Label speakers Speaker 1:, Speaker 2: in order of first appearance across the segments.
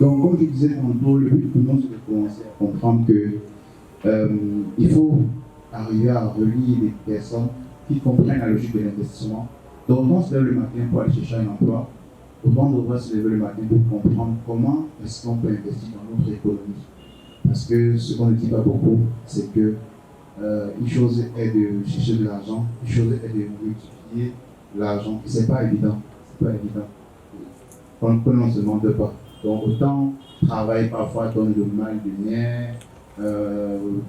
Speaker 1: Donc, comme je disais tantôt, le but pour nous, c'est de commencer à comprendre que il faut arriver à relier les personnes qui comprennent la logique de l'investissement. Donc, on se lève le matin pour aller chercher un emploi, autant on devrait se lever le matin pour comprendre comment est-ce qu'on peut investir dans notre économie. Parce que ce qu'on ne dit pas beaucoup, c'est que une chose est de chercher de l'argent, une chose est de multiplier l'argent. Et c'est pas évident. C'est pas évident. Qu'on ne se demande pas. Donc autant travailler parfois donne le mal de nerfs,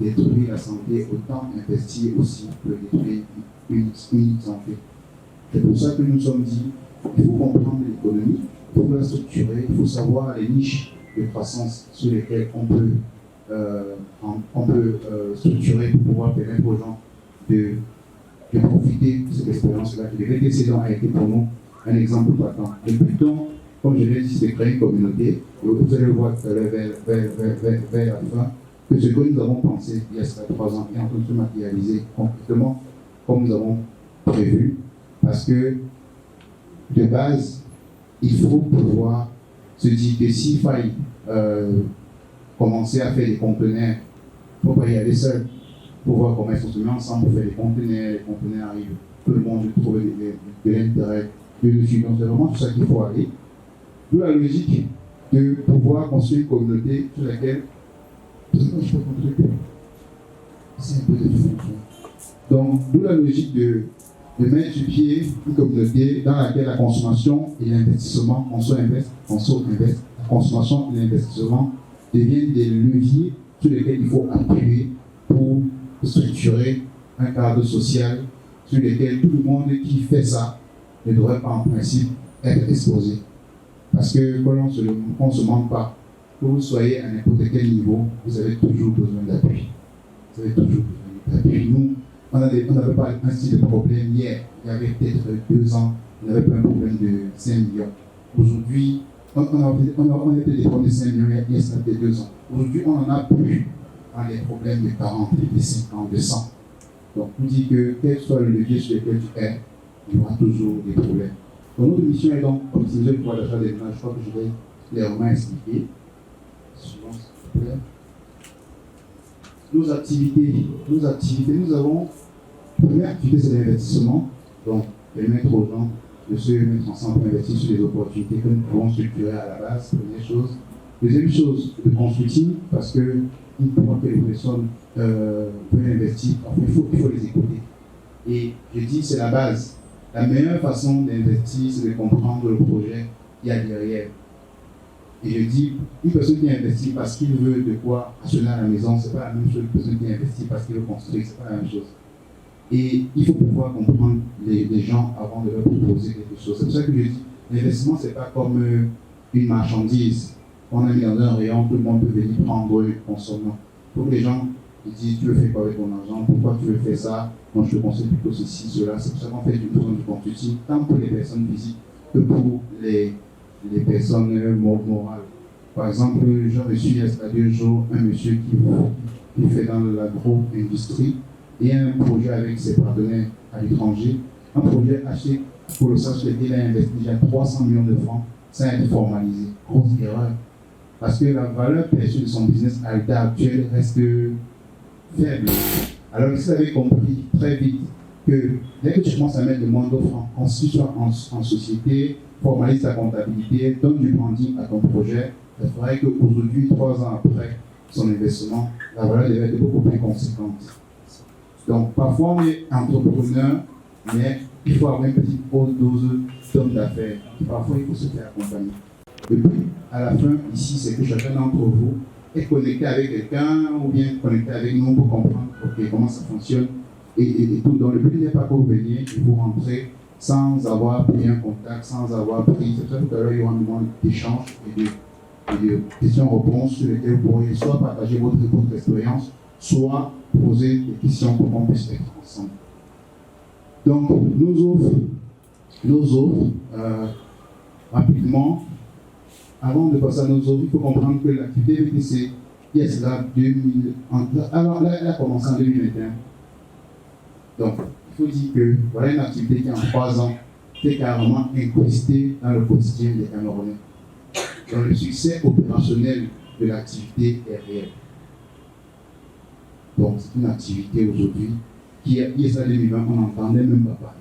Speaker 1: détruire la santé, autant investir aussi peut détruire une santé. C'est pour ça que nous sommes dit, il faut comprendre l'économie, il faut la structurer, il faut savoir les niches de croissance sur lesquelles on peut structurer pour pouvoir permettre aux gens de profiter de cette expérience-là. Le VTC a été pour nous un exemple patent. Le but, comme je l'ai dit, c'est de créer une communauté. Et vous allez le voir tout à l'heure vers la fin, que ce que nous avons pensé il y a 3 ans est en train de se matérialiser concrètement comme nous avons prévu. Parce que, de base, il faut pouvoir se dire que s'il faille commencer à faire des conteneurs, il ne faut pas y aller seul. Pour voir comment ils se met ensemble pour faire des conteneurs, les conteneurs arrivent, tout le monde trouve de l'intérêt dessus. Donc c'est vraiment tout ça qu'il faut aller. D'où la logique de pouvoir construire une communauté sur laquelle c'est un peu de fou. Donc d'où la logique de mettre sur pied une communauté dans laquelle la consommation et l'investissement, conso-invest, la consommation et l'investissement deviennent des leviers sur lesquels il faut appuyer pour structurer un cadre social sur lequel tout le monde qui fait ça ne devrait pas en principe être exposé. Parce que qu'on ne se mente pas, que vous soyez à n'importe quel niveau, vous avez toujours besoin d'appui. Vous avez toujours besoin d'appui. Nous, on n'avait pas un style de problème hier. Il y avait peut-être 2 ans, on n'avait pas un problème de 5 millions. Aujourd'hui, on avait peut-être des problèmes de 5 millions il y a peut-être 2 ans. Aujourd'hui, on en a plus dans les problèmes de 40, de 50, de 100. Donc, on dit que quel soit le levier sur lequel tu es, il y aura toujours des problèmes. Donc, notre mission est donc optimiser le pouvoir d'achat des ménages. Je crois que je vais clairement expliquer. Suivant, s'il vous plaît. Nos activités, nous avons, la première activité, c'est l'investissement. Donc, permettre aux gens de se mettre ensemble pour investir sur les opportunités que nous pouvons structurer à la base, première chose. Deuxième chose, le consulting, parce que une fois que les personnes peuvent investir, enfin, il faut les écouter. Et je dis, c'est la base. La meilleure façon d'investir, c'est de comprendre le projet qu'il y a derrière. Et je dis, une personne qui investit parce qu'il veut de quoi acheter à la maison, ce n'est pas la même chose qu'une personne qui investit parce qu'il veut construire, ce n'est pas la même chose. Et il faut pouvoir comprendre les gens avant de leur proposer quelque chose. C'est pour ça que je dis, l'investissement, ce n'est pas comme une marchandise. On a mis dans un rayon, tout le monde peut venir prendre et consommer. Pour que les gens disent, tu le fais quoi avec ton argent, pourquoi tu veux faire ça, moi je te conseille plutôt ceci, cela. C'est pour ça qu'on fait du consulting, tant pour les personnes physiques que pour les personnes morales. Par exemple, j'ai reçu il y a 2 jours un monsieur qui fait dans l'agro-industrie et un projet avec ses partenaires à l'étranger, un projet acheté pour le sens lequel il a investi déjà 300 millions de francs sans être formalisé. Grosse erreur. Parce que la valeur perçue de son business à l'état actuel reste faible. Alors il avait compris très vite que dès que tu commences à mettre de moins de francs, ensuite en société, formalise ta comptabilité, donne du branding à ton projet, ça ferait qu'aujourd'hui, 3 ans après son investissement, la valeur devait être beaucoup plus conséquente. Donc parfois on est entrepreneur, mais il faut avoir une petite haute dose d'homme d'affaires. Parfois il faut se faire accompagner. Le but à la fin ici, c'est que chacun d'entre vous est connecté avec quelqu'un ou bien connecté avec nous pour comprendre comment ça fonctionne et tout. Donc le but n'est pas que vous veniez et vous rentrez sans avoir pris un contact, sans avoir pris. C'est pour ça que tout à l'heure il y aura un moment d'échange et de questions-réponses sur lesquelles vous pourriez soit partager votre expérience, soit poser des questions pour qu'on puisse être ensemble. Donc, nos offres, rapidement, avant de passer à nos offres, il faut comprendre que l'activité VTC, yes, là, alors là, elle a commencé en 2021. Donc, il faut dire que voilà une activité qui, en 3 ans, est carrément incrustée dans le quotidien des Camerounais. Donc le succès opérationnel de l'activité est réel. Donc c'est une activité aujourd'hui qui est ça 2020, on n'entendait même pas parler.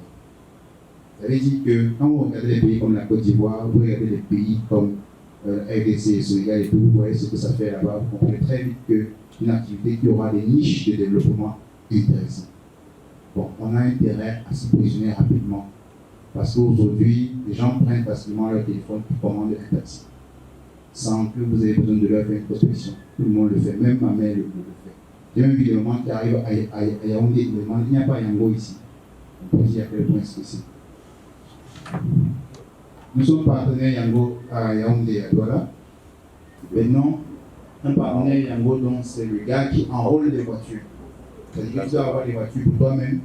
Speaker 1: Ça veut dire que quand vous regardez les pays comme la Côte d'Ivoire, vous regardez les pays comme RDC et Sénégal et tout, vous voyez ce que ça fait là-bas, vous comprenez très vite qu'une activité qui aura des niches de développement intéressantes. Bon, on a intérêt à se positionner rapidement parce qu'aujourd'hui, les gens prennent facilement leur téléphone pour commander un taxi sans que vous ayez besoin de leur faire une prospection. Tout le monde le fait, même ma mère le fait. J'ai même vu des moments qui arrivent à Yaoundé, il n'y a pas Yango ici. On peut dire à quel point c'est. Nous sommes partenaires Yango à Yaoundé et à Douala. Maintenant, un partenaire Yango, donc c'est le gars qui enrôle les voitures. C'est-à-dire que tu dois avoir des voitures pour toi-même,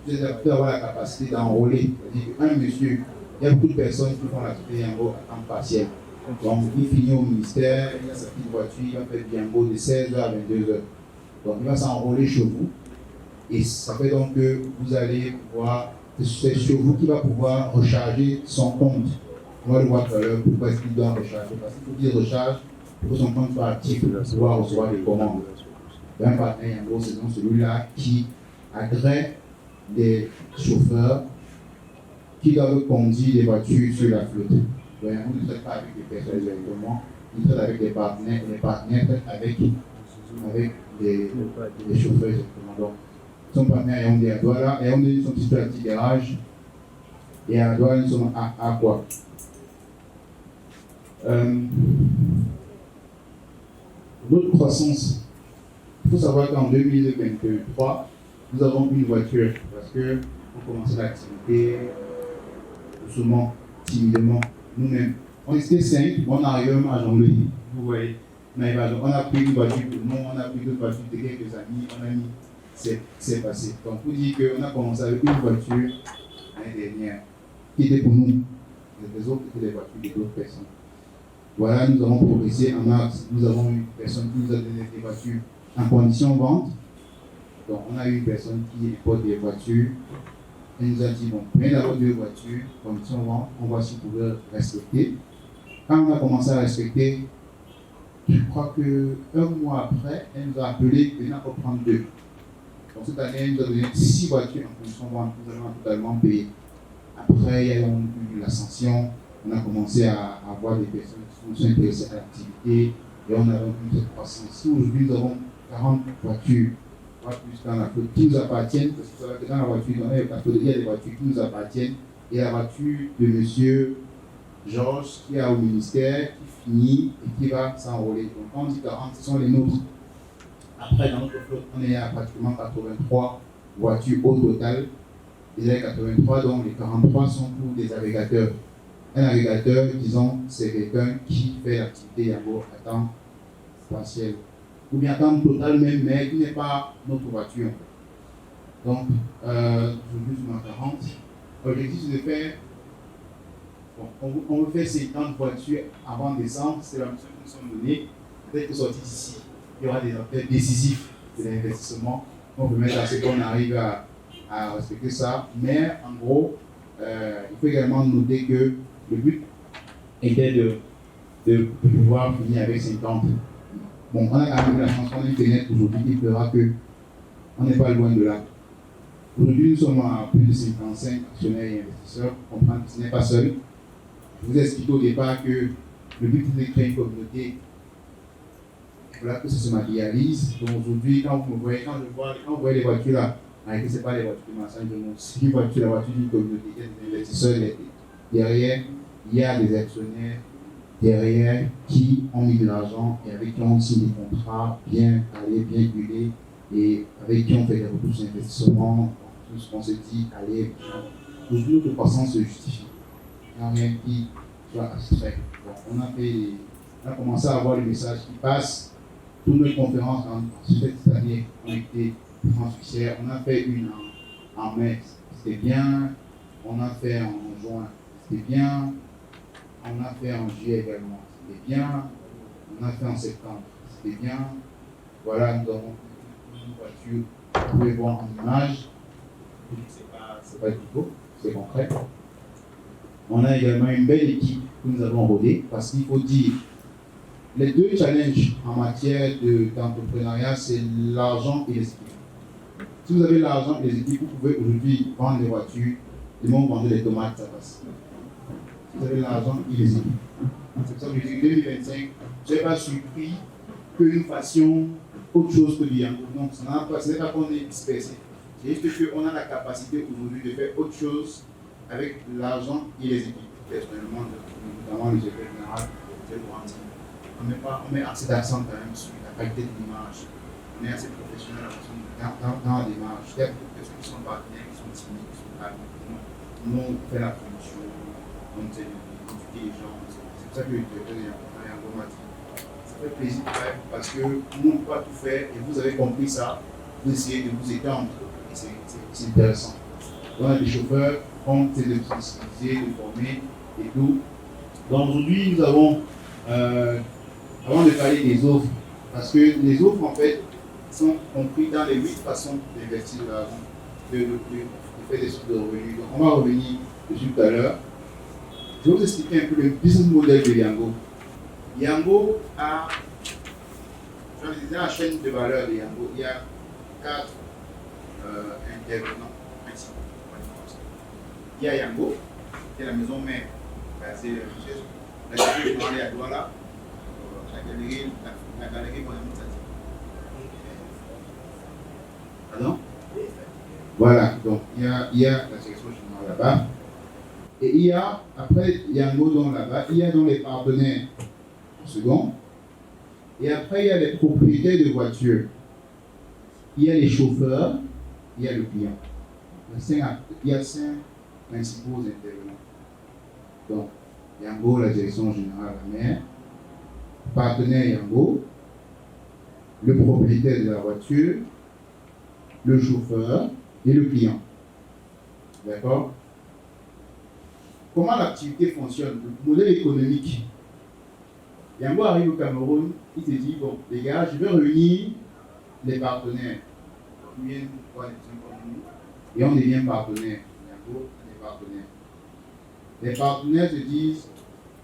Speaker 1: tu dois avoir la capacité d'enrôler. C'est-à-dire qu'un monsieur, il y a beaucoup de personnes qui font l'activité Yango à temps partiel. Donc, il finit au ministère, il a sa petite voiture, il va faire du Yango de 16h à 22h. Donc, il va s'enrôler chez vous. Et ça fait donc que vous allez pouvoir, c'est chez vous qui va pouvoir recharger son compte. On va le voir tout à l'heure, pourquoi est-ce qu'il doit recharger. Parce qu'il faut qu'il recharge pour que son compte soit actif, pour pouvoir recevoir des commandes. Un partenaire Yango, c'est donc celui-là qui agrée des chauffeurs qui doivent conduire des voitures sur la flotte. Donc, on ne traite pas avec des personnes directement, il traite avec des partenaires, et les partenaires traitent avec des chauffeurs directement. Donc, son partenaire Yaoundé à Douala, et Yaoundé, nous sommes situés à petit garage, et à Douala, nous sommes à quoi L'autre croissance. Il faut savoir qu'en 2023, nous avons une voiture parce qu'on commençait l'activité doucement, timidement, nous-mêmes. On était 5, on arrivait même à jongler. Vous voyez, on a pris une voiture pour nous, on a pris d'autres voitures de quelques amis, on a mis, c'est passé. Donc, pour dire qu'on a commencé avec une voiture l'année dernière qui était pour nous. Les autres étaient des voitures d'autres personnes. Voilà, nous avons progressé en mars. Nous avons une personne qui nous a donné des voitures en condition vente. Donc, on a eu une personne qui importe des voitures. Elle nous a dit, bon, prenez d'abord 2 voitures, condition vente, on va si vous pouvez respecter. Quand on a commencé à respecter, je crois qu'un mois après, elle nous a appelé, venez encore prendre 2. Donc, cette année, elle nous a donné 6 voitures en condition vente, nous avons totalement payé. Après, il y a eu l'ascension, on a commencé à avoir des personnes qui sont intéressées à l'activité et on a donc eu cette croissance. Aujourd'hui, nous avons 40 voitures, pas plus dans la flotte, qui nous appartiennent, parce que ça va que dans la voiture, il y a des voitures qui nous appartiennent et la voiture de monsieur Georges qui est au ministère, qui finit et qui va s'enrôler. Donc, quand on dit 40, ce sont les nôtres. Après, dans notre flotte, on est à pratiquement 83 voitures au total. Et les 83, donc les 43 sont pour des agrégateurs. Un agrégateur, disons, c'est quelqu'un qui fait l'activité Yango à temps partiel. Ou bien à temps total même, mais qui n'est pas notre voiture. Donc, aujourd'hui, sur ma 40. L'objectif, c'est de faire, bon, on veut faire 50 voitures avant décembre, c'est la mission que nous sommes donnée. Peut-être que sorti d'ici, il y aura des acteurs décisifs de l'investissement. On peut mettre à ce qu'on arrive à respecter ça. Mais en gros, il faut également noter que le but était de pouvoir finir avec 50. Bon, on a quand même la chance qu'on a Internet aujourd'hui qui fera qu'on n'est pas loin de là. Aujourd'hui, nous sommes à plus de 55 actionnaires et investisseurs. Comprendre que ce n'est pas seul. Je vous ai expliqué au départ que le but est de créer une communauté. Voilà que ça se matérialise. Donc aujourd'hui, quand vous voyez les voitures là, en réalité, ce n'est pas les voitures de massage de nous. C'est une voiture, la voiture d'une communauté, des investisseurs. Derrière, il y a des actionnaires derrière qui ont mis de l'argent et avec qui on signe des contrats bien calés, bien huilés et avec qui on fait des retours sur investissement. Tout ce qu'on se dit, allez, aujourd'hui, notre croissance se justifie. Il n'y a rien qui soit abstrait. Donc, on a commencé à avoir le message qui passe. Toutes nos conférences cette année ont été transfixées. On a fait une en mai, c'était bien. On a fait en juin, c'était bien. On a fait en juillet également, c'était bien. On a fait en septembre, c'était bien. Voilà, nous avons une voiture. Vous pouvez voir en image. C'est pas du tout, c'est concret. On a également une belle équipe que nous avons rodée, parce qu'il faut dire, les deux challenges en matière d'entrepreneuriat, c'est l'argent et les équipes. Si vous avez l'argent et les équipes, vous pouvez aujourd'hui vendre des voitures, demain vous vendez les tomates, ça passe. Si vous avez l'argent et les équipes. C'est pour ça que je dis 2025, je n'ai pas surpris que nous fassions autre chose que du Yango. Non, ce n'est pas qu'on est dispersé. C'est juste qu'on a la capacité aujourd'hui de faire autre chose avec l'argent et les équipes. Personnellement, notamment le secrétaire général, c'est on met assez d'accent quand même sur la qualité de l'image. On est assez professionnel dans la démarche. Il y a beaucoup de personnes qui sont partenaires, qui sont timides, qui sont calmes. Nous, on fait la promotion, on essaie d'éduquer les gens. C'est pour ça que le directeur de Yango m'a dit, ça fait plaisir parce que nous, on ne peut pas tout faire et vous avez compris ça. Vous essayez de vous étendre et c'est intéressant. On a des chauffeurs, on essaie de sensibiliser, de former et tout. Donc aujourd'hui, nous avons, avant de parler des offres, parce que les offres en fait sont comprises dans les 8 façons d'investir de l'argent, de faire des sources de revenus. Donc on va revenir dessus tout à l'heure. Je vais vous expliquer un peu le business model de Yango. Yango a, dans la chaîne de valeur de Yango, il y a 4 intervenants principaux. Il y a Yango, qui est la maison mère basée la galerie générale à Douala, la galerie administrative. Pardon? Voilà, donc il y a la section générale là-bas. Et il y a, après Yango dans là-bas, il y a dans les partenaires en second. Et après, il y a les propriétaires de voitures. Il y a les chauffeurs, il y a le client. Il y a 5 principaux intervenants. Donc, Yango, la direction générale la mère, partenaire Yango, le propriétaire de la voiture, le chauffeur et le client. D'accord? Comment l'activité fonctionne? Le modèle économique. Yango arrive au Cameroun, il se dit, bon, les gars, je vais réunir les partenaires. Ils viennent voir les gens comme nous et on devient partenaire. Yango, on est partenaire. Les partenaires se disent,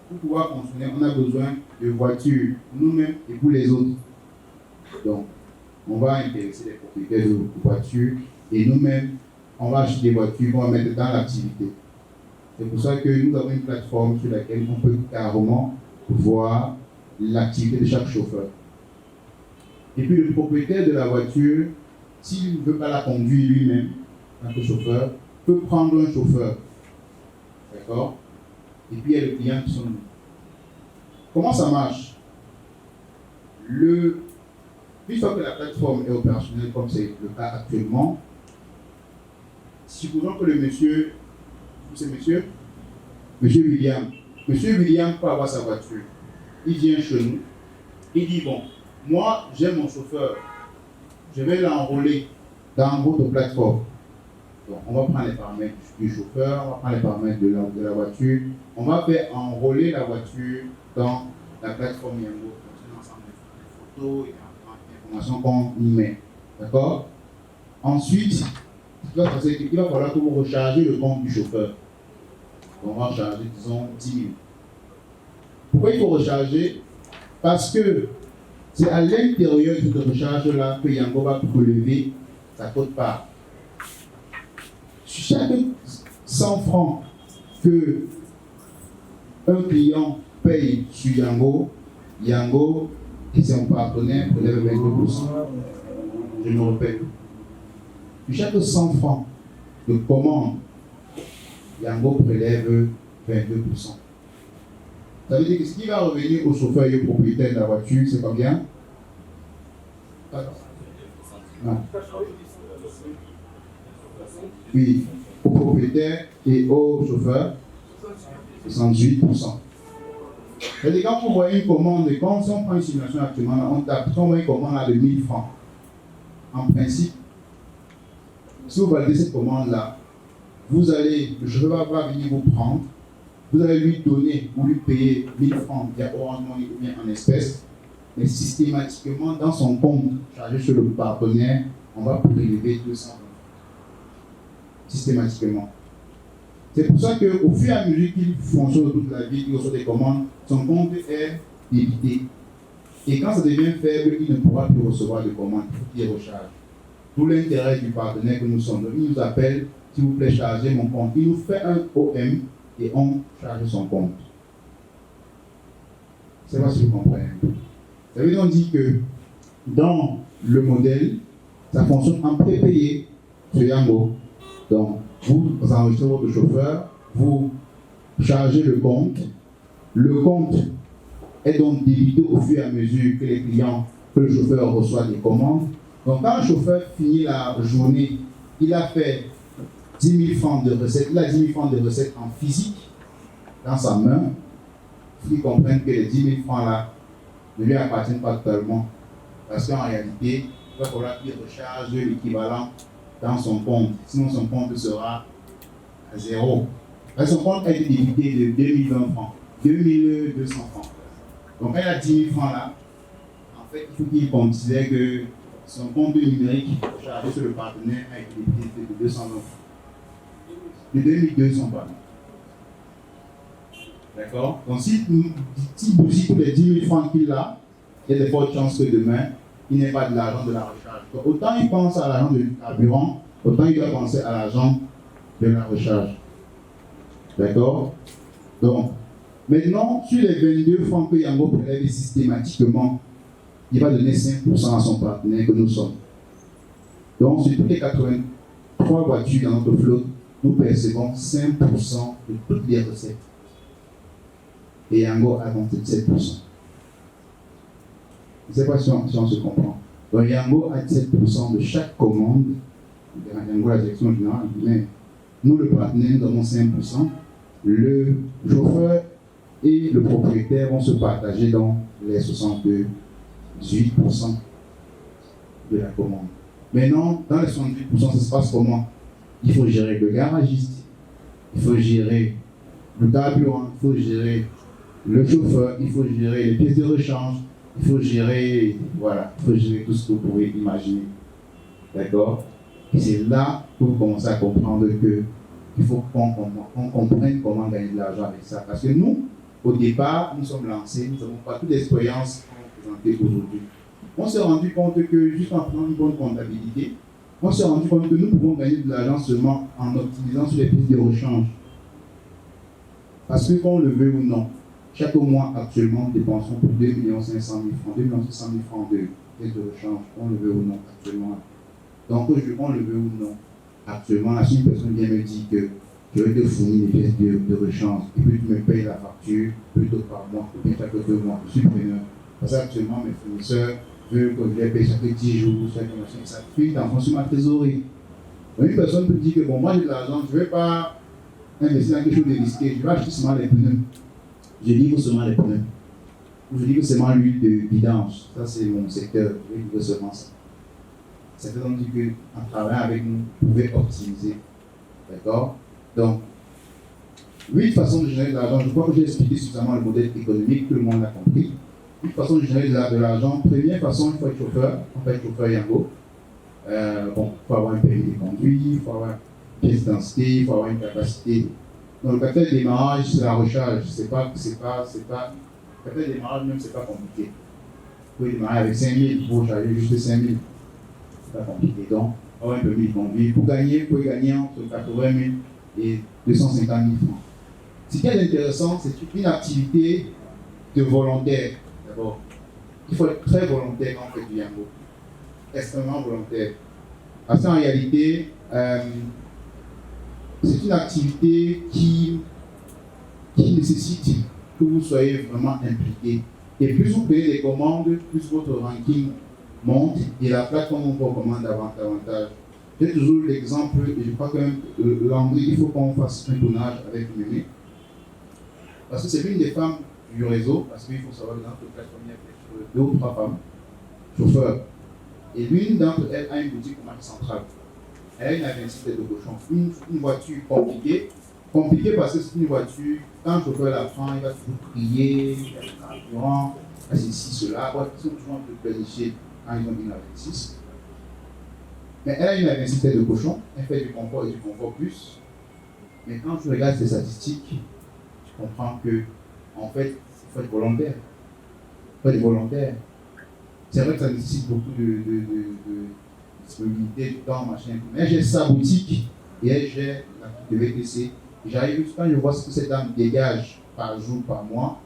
Speaker 1: pour pouvoir fonctionner, on a besoin de voitures, nous-mêmes et pour les autres. Donc, on va intéresser les propriétaires de voitures et nous-mêmes, on va acheter des voitures qu'on va mettre dans l'activité. C'est pour ça que nous avons une plateforme sur laquelle on peut carrément voir l'activité de chaque chauffeur. Et puis le propriétaire de la voiture, s'il ne veut pas la conduire lui-même, en tant que chauffeur, peut prendre un chauffeur. D'accord? Et puis il y a le client qui sont nous. Comment ça marche? Une fois que la plateforme est opérationnelle, comme c'est le cas actuellement, supposons que le monsieur, c'est monsieur William. Monsieur William peut avoir sa voiture. Il vient chez nous. Il dit, bon, moi, j'ai mon chauffeur. Je vais l'enrôler dans votre plateforme. Donc, on va prendre les paramètres du chauffeur, on va prendre les paramètres de la voiture. On va faire enrôler la voiture dans la plateforme Yango. C'est un ensemble de photos et d'informations qu'on y met. D'accord? Ensuite, il va falloir que vous rechargez le compte du chauffeur. On va recharger, disons, 10 000. Pourquoi il faut recharger? Parce que c'est à l'intérieur de cette recharge-là que Yango va prélever sa quote-part. Sur chaque 100 francs que un client paye sur Yango, Yango, qui est son partenaire, prélève 22%. Je me répète. Sur chaque 100 francs de commande, Yango prélève 22%. Ça veut dire que ce qui va revenir au chauffeur et au propriétaire de la voiture, c'est combien? Non. Oui, au propriétaire et au chauffeur, 68%. C'est-à-dire quand vous voyez une commande, quand on prend une simulation actuellement, on tape, on voit une commande là de 1000 francs. En principe, si vous validez cette commande-là, le chauffeur va venir vous prendre, vous allez lui donner ou lui payer 1000 francs via Orange Money ou bien en espèces, mais systématiquement dans son compte chargé sur le partenaire, on va prélever 200 francs. Systématiquement. C'est pour ça qu'au fur et à mesure qu'il fonctionne toute la vie, qu'il reçoit des commandes, son compte est débité. Et quand ça devient faible, il ne pourra plus recevoir de commandes, il faut qu'il recharge. Tout l'intérêt du partenaire que nous sommes. Il nous appelle, s'il vous plaît, chargez mon compte. Il nous fait un OM et on charge son compte. C'est pas si vous comprenez. Ça veut donc dire que dans le modèle, ça fonctionne en prépayé sur Yango. Donc, vous enregistrez votre chauffeur, vous chargez le compte. Le compte est donc débité au fur et à mesure que les clients, que le chauffeur reçoit des commandes. Donc, quand un chauffeur finit la journée, il a fait 10 000 francs de recettes, il a 10 000 francs de recettes en physique dans sa main. Il faut qu'il comprenne que les 10 000 francs là ne lui appartiennent pas totalement. Parce qu'en réalité, il va falloir qu'il recharge l'équivalent dans son compte. Sinon, son compte sera à zéro. Son compte a été débité de 2020 francs, 2200 francs. Donc, quand il a 10 000 francs là, en fait, il faut qu'il considère que son compte numérique chargé sur le partenaire a été débité de 200 francs. De 2200 pardon. D'accord? Donc, s'il bousille tous les 10 000 francs qu'il a, il y a de fortes chances que demain, il n'ait pas de l'argent de la recharge. Donc, autant il pense à l'argent du carburant, autant il doit penser à l'argent de la recharge. D'accord? Donc, maintenant, sur les 22 francs que Yango prélève systématiquement, il va donner 5% à son partenaire que nous sommes. Donc, sur toutes les 83 voitures dans notre flotte, nous percevons 5% de toutes les recettes. Et Yango a 27%. Je ne sais pas si on se comprend. Donc Yango a 7% de chaque commande. Yango, la direction générale, mais nous, le partenaire, nous avons 5%. Le chauffeur et le propriétaire vont se partager dans les 78% de la commande. Maintenant, dans les 78%, ça se passe comment? Il faut gérer le garagiste, il faut gérer le carburant, il faut gérer le chauffeur, il faut gérer les pièces de rechange, il faut gérer, voilà, il faut gérer tout ce que vous pouvez imaginer. D'accord? Et c'est là que vous commencez à comprendre qu'il faut qu'on comprenne comment gagner de l'argent avec ça. Parce que nous, au départ, nous sommes lancés, nous n'avons pas toute l'expérience qu'on va présenter aujourd'hui. On s'est rendu compte que, juste en prenant une bonne comptabilité, on s'est rendu compte que nous pouvons gagner de l'argent seulement en optimisant sur les pièces de rechange. Parce que qu'on le veut ou non, chaque mois actuellement, nous dépensons pour 2 500 000 francs, 2 600 000 francs de pièces de rechange, qu'on le veut ou non actuellement. Donc, on le veut ou non actuellement, si une personne vient me dire que je vais te fournir des pièces de rechange, et puis tu me payes la facture plutôt par mois, ou bien chaque 2 mois, je suis preneur. Parce qu'actuellement, mes fournisseurs veulent que je les paye chaque 10 jours, chaque mois, ça fait d'enfant sur ma trésorerie. Donc, une personne peut dire que bon, moi j'ai de l'argent, je ne vais pas investir dans quelque chose de risqué, je vais acheter seulement les pneus. Je livre seulement les pneus. Ou je livre seulement l'huile de vidange. Ça, c'est mon secteur. Je livre seulement ça. Ça veut donc dire qu'en travaillant avec nous, vous pouvez optimiser. D'accord? Donc, 8 façons de générer de l'argent. Je crois que j'ai expliqué suffisamment le modèle économique, tout le monde l'a compris. 8 façons de générer de l'argent. Première façon, il faut être chauffeur. On peut être chauffeur Yango. Il faut avoir un permis de conduire, il faut avoir une pièce d'identité, il faut avoir une capacité. Donc, le capital de démarrage, c'est la recharge. Le capital de démarrage, même, c'est pas compliqué. Vous pouvez démarrer avec 5 000, vous rechargez juste 5 000. C'est pas compliqué. Donc, avoir un permis de conduire. Pour gagner, vous pouvez gagner entre 80 000 et 250 000 francs. Ce qui est intéressant, c'est une activité de volontaire. D'abord, il faut être très volontaire quand on fait du Yango. Extrêmement volontaire. Parce qu'en réalité, c'est une activité qui nécessite que vous soyez vraiment impliqué. Et plus vous payez des commandes, plus votre ranking monte et la plateforme vous recommande davantage. J'ai toujours l'exemple, et je crois que l'André, il faut qu'on fasse un tournage avec Mémé. Parce que c'est l'une des femmes du réseau, parce qu'il faut savoir que dans notre plateforme, il y a 2 ou 3 femmes, chauffeurs. Et l'une d'entre elles a une boutique au marché central. Elle a une A26 tête de cochon, une voiture compliquée. Compliquée parce que c'est une voiture, quand le chauffeur la prend, il va toujours crier, il y a le carburant, c'est ceci, cela. Ils sont toujours un peu planifiés quand ils ont une A26. Mais elle a une A26 tête de cochon, elle fait du confort et du confort plus. Mais quand tu regardes ces statistiques, tu comprends que, en fait, il faut être volontaire. Il faut être volontaire. C'est vrai que ça nécessite beaucoup de disponibilité, du temps, machin. Mais j'ai sa boutique et j'ai la boutique de VTC. J'arrive, quand je vois ce que cette dame dégage par jour, par mois,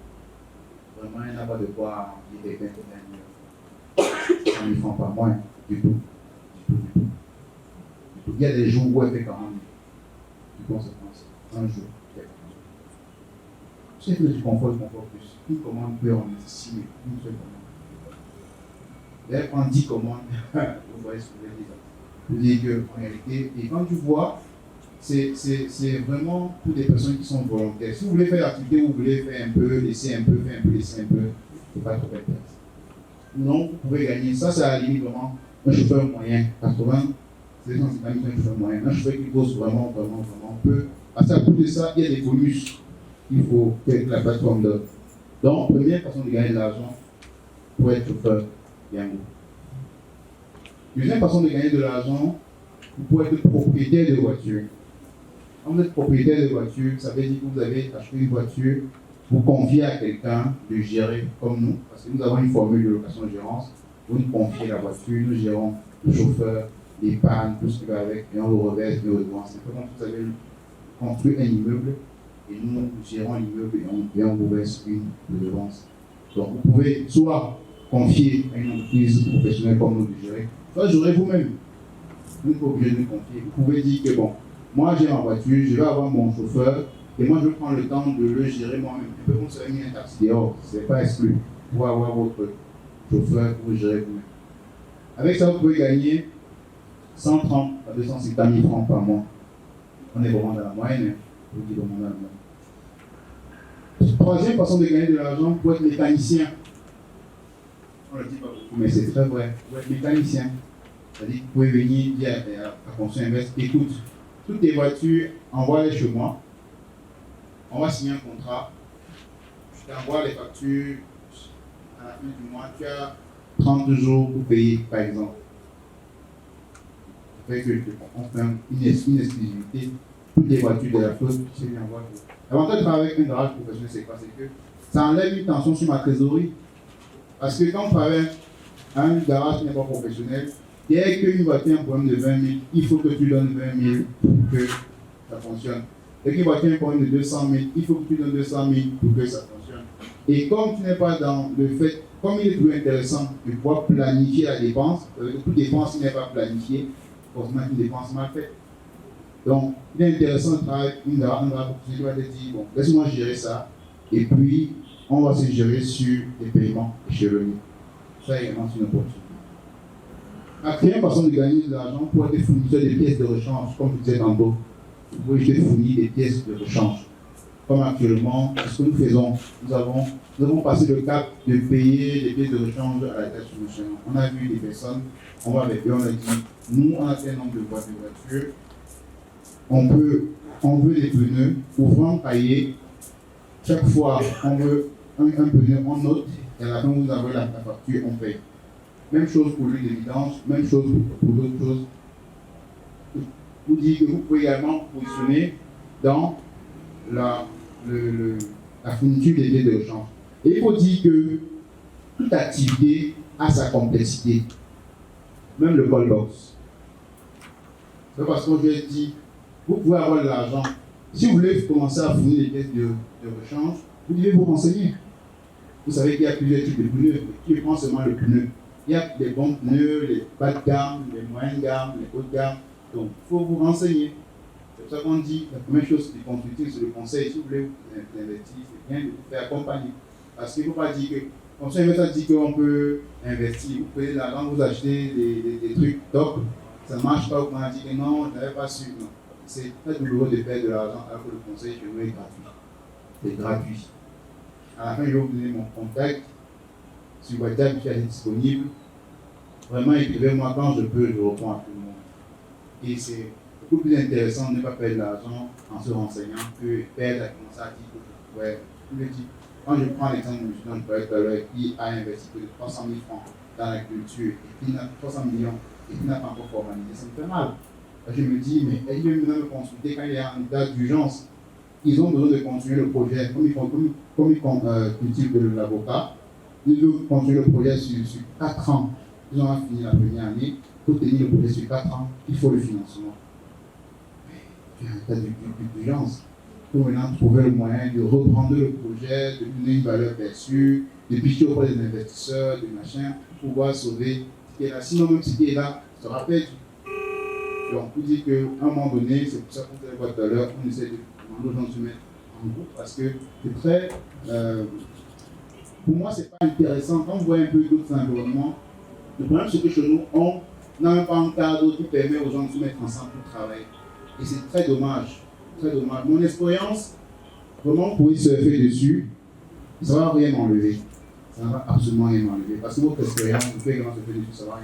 Speaker 1: vraiment, il n'y a pas de quoi vivre 100 000 francs par mois, du tout. Il y a des jours où elle fait 40 000. Du conséquence, un jour. Tu sais que tu confortes plus. Une commande peut en estimer une seule commande. Elle prend 10 commandes, vous voyez ce que je veux dire. Je veux dire qu'en réalité, et quand tu vois, c'est vraiment pour des personnes qui sont volontaires. Si vous voulez faire l'activité, vous voulez faire un peu, laisser un peu, faire un peu, laisser un peu, il ne faut pas trop faire. Non, vous pouvez gagner. Ça, c'est à la limite vraiment un chauffeur moyen. 80, c'est un chauffeur moyen. Un chauffeur qui bosse vraiment peu. Parce qu'à côté de ça, il y a des bonus qu'il faut que la plateforme donne. Donc, première façon de gagner de l'argent pour être chauffeur, bien beau. Deuxième façon de gagner de l'argent, vous pouvez être propriétaire de voiture. Quand vous êtes propriétaire de voiture, ça veut dire que vous avez acheté une voiture, vous confiez à quelqu'un de gérer comme nous, parce que nous avons une formule de location-gérance. Vous nous confiez la voiture, nous gérons le chauffeur, les pannes, tout ce qui va avec, et on le reverse, et on le revend. C'est comme vous avez construit un immeuble, et nous gérons l'immeuble et on vous verse une redevance. Donc vous pouvez soit confier à une entreprise professionnelle comme nous de gérer, soit gérer vous-même. Vous n'êtes pas obligé de nous confier. Vous pouvez dire que bon, moi j'ai ma voiture, je vais avoir mon chauffeur, et moi je prends le temps de le gérer moi-même. Un peu comme si vous avez mis un taxi dehors, ce n'est pas exclu. Vous pouvez avoir votre chauffeur pour gérer vous-même. Avec ça, vous pouvez gagner 130 à 250 000 francs par mois. On est vraiment dans la moyenne, hein. Je vous dis vraiment dans la moyenne. Troisième façon de gagner de l'argent, pour être mécanicien. On ne le dit pas beaucoup, mais c'est très vrai. Pour être mécanicien, c'est-à-dire que vous pouvez venir dire à Construire Invest, écoute, toutes tes voitures, envoie-les chez moi. On va signer un contrat. Je t'envoie les factures à la fin du mois. Tu as 30 jours pour payer, par exemple. Ça fait qu'on fait une exclusivité. Toutes les voitures de la flotte, tu sais bien voir. L'avantage de travailler avec un garage professionnel, c'est quoi? C'est que ça enlève une tension sur ma trésorerie. Parce que quand on travaille à un garage qui n'est pas professionnel, dès qu'une voiture a un problème de 20 000, il faut que tu donnes 20 000 pour que ça fonctionne. Dès qu'une voiture a un problème de 200 000, il faut que tu donnes 200 000 pour que ça fonctionne. Et comme tu n'es pas dans le fait, comme il est plus intéressant de pouvoir planifier la dépense, toute dépense qui n'est pas planifiée, forcément une dépense mal faite. Donc, il est intéressant de travailler avec une garage qui va te dire, bon, laisse-moi gérer ça, et puis on va se gérer sur les paiements chez le nid. Ça également, c'est une opportunité. La quatrième façon de gagner de l'argent pour être fournisseur des pièces de rechange, comme je disais tantôt. Vous pouvez fournir des pièces de rechange. Comme actuellement, ce que nous faisons, nous avons passé le cap de payer des pièces de rechange à la tâche nationale. On a vu des personnes, on va avec eux, on a dit, nous, on a tel nombre de voitures, on veut des pneus, ouvrons un cahier, chaque fois on veut un pneu, on note, et à la fin vous avez la facture, on paye. Même chose pour l'huile de vidange, même chose pour d'autres choses. Vous dites que vous pouvez également positionner dans la fourniture des pièces de rechange. Et il faut dire que toute activité a sa complexité. Même le call box. C'est parce que je l'ai dit, vous pouvez avoir de l'argent. Si vous voulez commencer à fournir des pièces de rechange, vous devez vous renseigner. Vous savez qu'il y a plusieurs types de pneus. Qui prend seulement le pneu? Il y a les bons pneus, les bas de gamme, les moyennes gammes, les hautes gammes. Donc, il faut vous renseigner. C'est pour ça qu'on dit, la première chose qui est constructive, c'est le conseil. Si vous voulez vous investir, c'est bien de vous faire accompagner. Parce qu'il ne faut pas dire que, comme ça, il dit qu'on peut investir. Vous prenez de l'argent, vous achetez des trucs top, ça ne marche pas, vous m'avez dit que non, je n'avais pas su. Non. C'est très douloureux de perdre de l'argent alors que le conseil chez nous est gratuit. C'est gratuit. À la fin, je vais vous donner mon contact. Sur WhatsApp, je suis disponible. Vraiment, écrivez-moi quand je peux, je réponds à tout le monde. Et c'est beaucoup plus intéressant de ne pas perdre de l'argent en se renseignant que perdre à commencer à dire que je pourrais. Je le dis. Quand je prends l'exemple de M. tout à l'heure, qui a investi plus de 300 000 francs dans la culture, et qui n'a 300 millions, et qui n'a pas encore formalisé, ça me fait mal. Je me dis, mais ils viennent maintenant me consulter quand il y a un état d'urgence. Ils ont besoin de continuer le projet, comme ils cultivent de l'avocat. Ils veulent continuer le projet sur 4 ans. Ils ont fini la première année. Pour tenir le projet sur 4 ans, il faut le financement. Mais il y a un état d'urgence. Pour maintenant trouver le moyen de reprendre le projet, de donner une valeur perçue, de pitcher auprès des investisseurs, de machin, pour pouvoir sauver ce qui est là. Sinon, même ce qui est là sera perdu. Donc, on dit qu'à un moment donné, c'est pour ça qu'on fait tout à l'heure, on essaie de demander aux gens de se mettre en groupe parce que c'est très. Pour moi, c'est pas intéressant. Quand on voit un peu d'autres environnements, le problème, c'est que chez nous, on n'a même pas un cadre qui permet aux gens de se mettre ensemble pour travailler. Et c'est très dommage. Très dommage. Mon expérience, vraiment, vous pouvez surfer dessus, ça ne va rien m'enlever. Ça ne va absolument rien m'enlever. Parce que votre expérience, vous pouvez également surfer dessus, ça ne va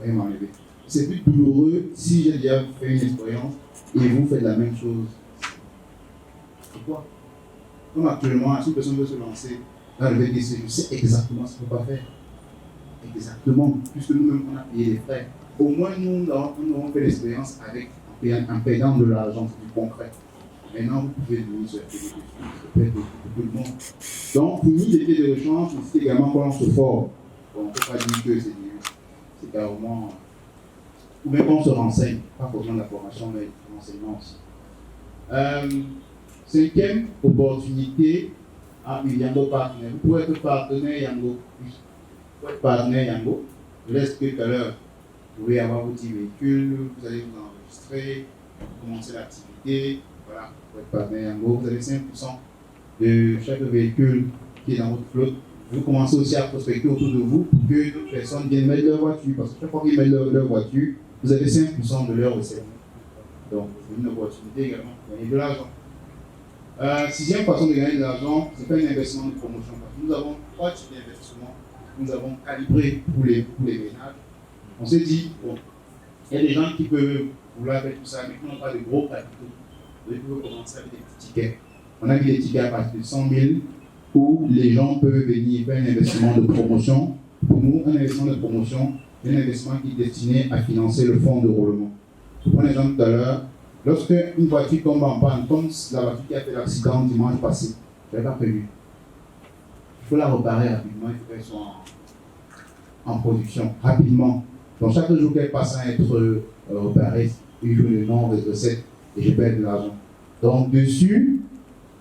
Speaker 1: rien m'enlever. C'est plus douloureux si j'ai déjà fait une expérience et vous faites la même chose. Pourquoi? Comme actuellement, si une personne veut se lancer dans le VTC, je sais exactement ce qu'il ne faut pas faire. Exactement, puisque nous-mêmes on a payé les frais. Au moins, nous avons fait l'expérience en payant de l'argent, c'est du concret. Maintenant, vous pouvez venir sur FTD, ça peut être pour tout le monde. Donc, pour nous, les pieds de rechange, c'est également quand on se forme. Bon, on ne peut pas dire que c'est carrément. Ou même quand on se renseigne, pas forcément la formation, mais l'enseignement aussi. Cinquième opportunité à Yango Partenaire. Vous pouvez être partenaire Yango. Vous pouvez être partenaire Yango. Je laisse que tout à l'heure, vous pouvez avoir votre véhicule, vous allez vous enregistrer, vous commencez l'activité. Voilà, vous pouvez être partenaire Yango. Vous avez 5% de chaque véhicule qui est dans votre flotte. Vous commencez aussi à prospecter autour de vous pour que d'autres personnes viennent mettre leur voiture. Parce que chaque fois qu'ils mettent leur voiture, vous avez 5% de leur recette. Donc, c'est une opportunité également pour gagner de l'argent. Sixième façon de gagner de l'argent, c'est faire un investissement de promotion. Parce que nous avons 3 types d'investissements que nous avons calibrés pour les ménages. On s'est dit, bon, il y a des gens qui peuvent vouloir faire tout ça, mais qui n'ont pas de gros capitaux. Donc, ils peuvent commencer avec des petits tickets. On a mis des tickets à partir de 100 000 où les gens peuvent venir faire un investissement de promotion. Pour nous, un investissement de promotion, c'est un investissement qui est destiné à financer le fonds de roulement. Je prends l'exemple tout à l'heure. Lorsque une voiture tombe en panne, comme la voiture qui a fait l'accident dimanche passé, je n'avais pas prévu. Il faut la réparer rapidement, il faut qu'elle soit en production rapidement. Donc chaque jour qu'elle passe à être réparée, il joue le nombre de recettes et je perds de l'argent. Donc dessus,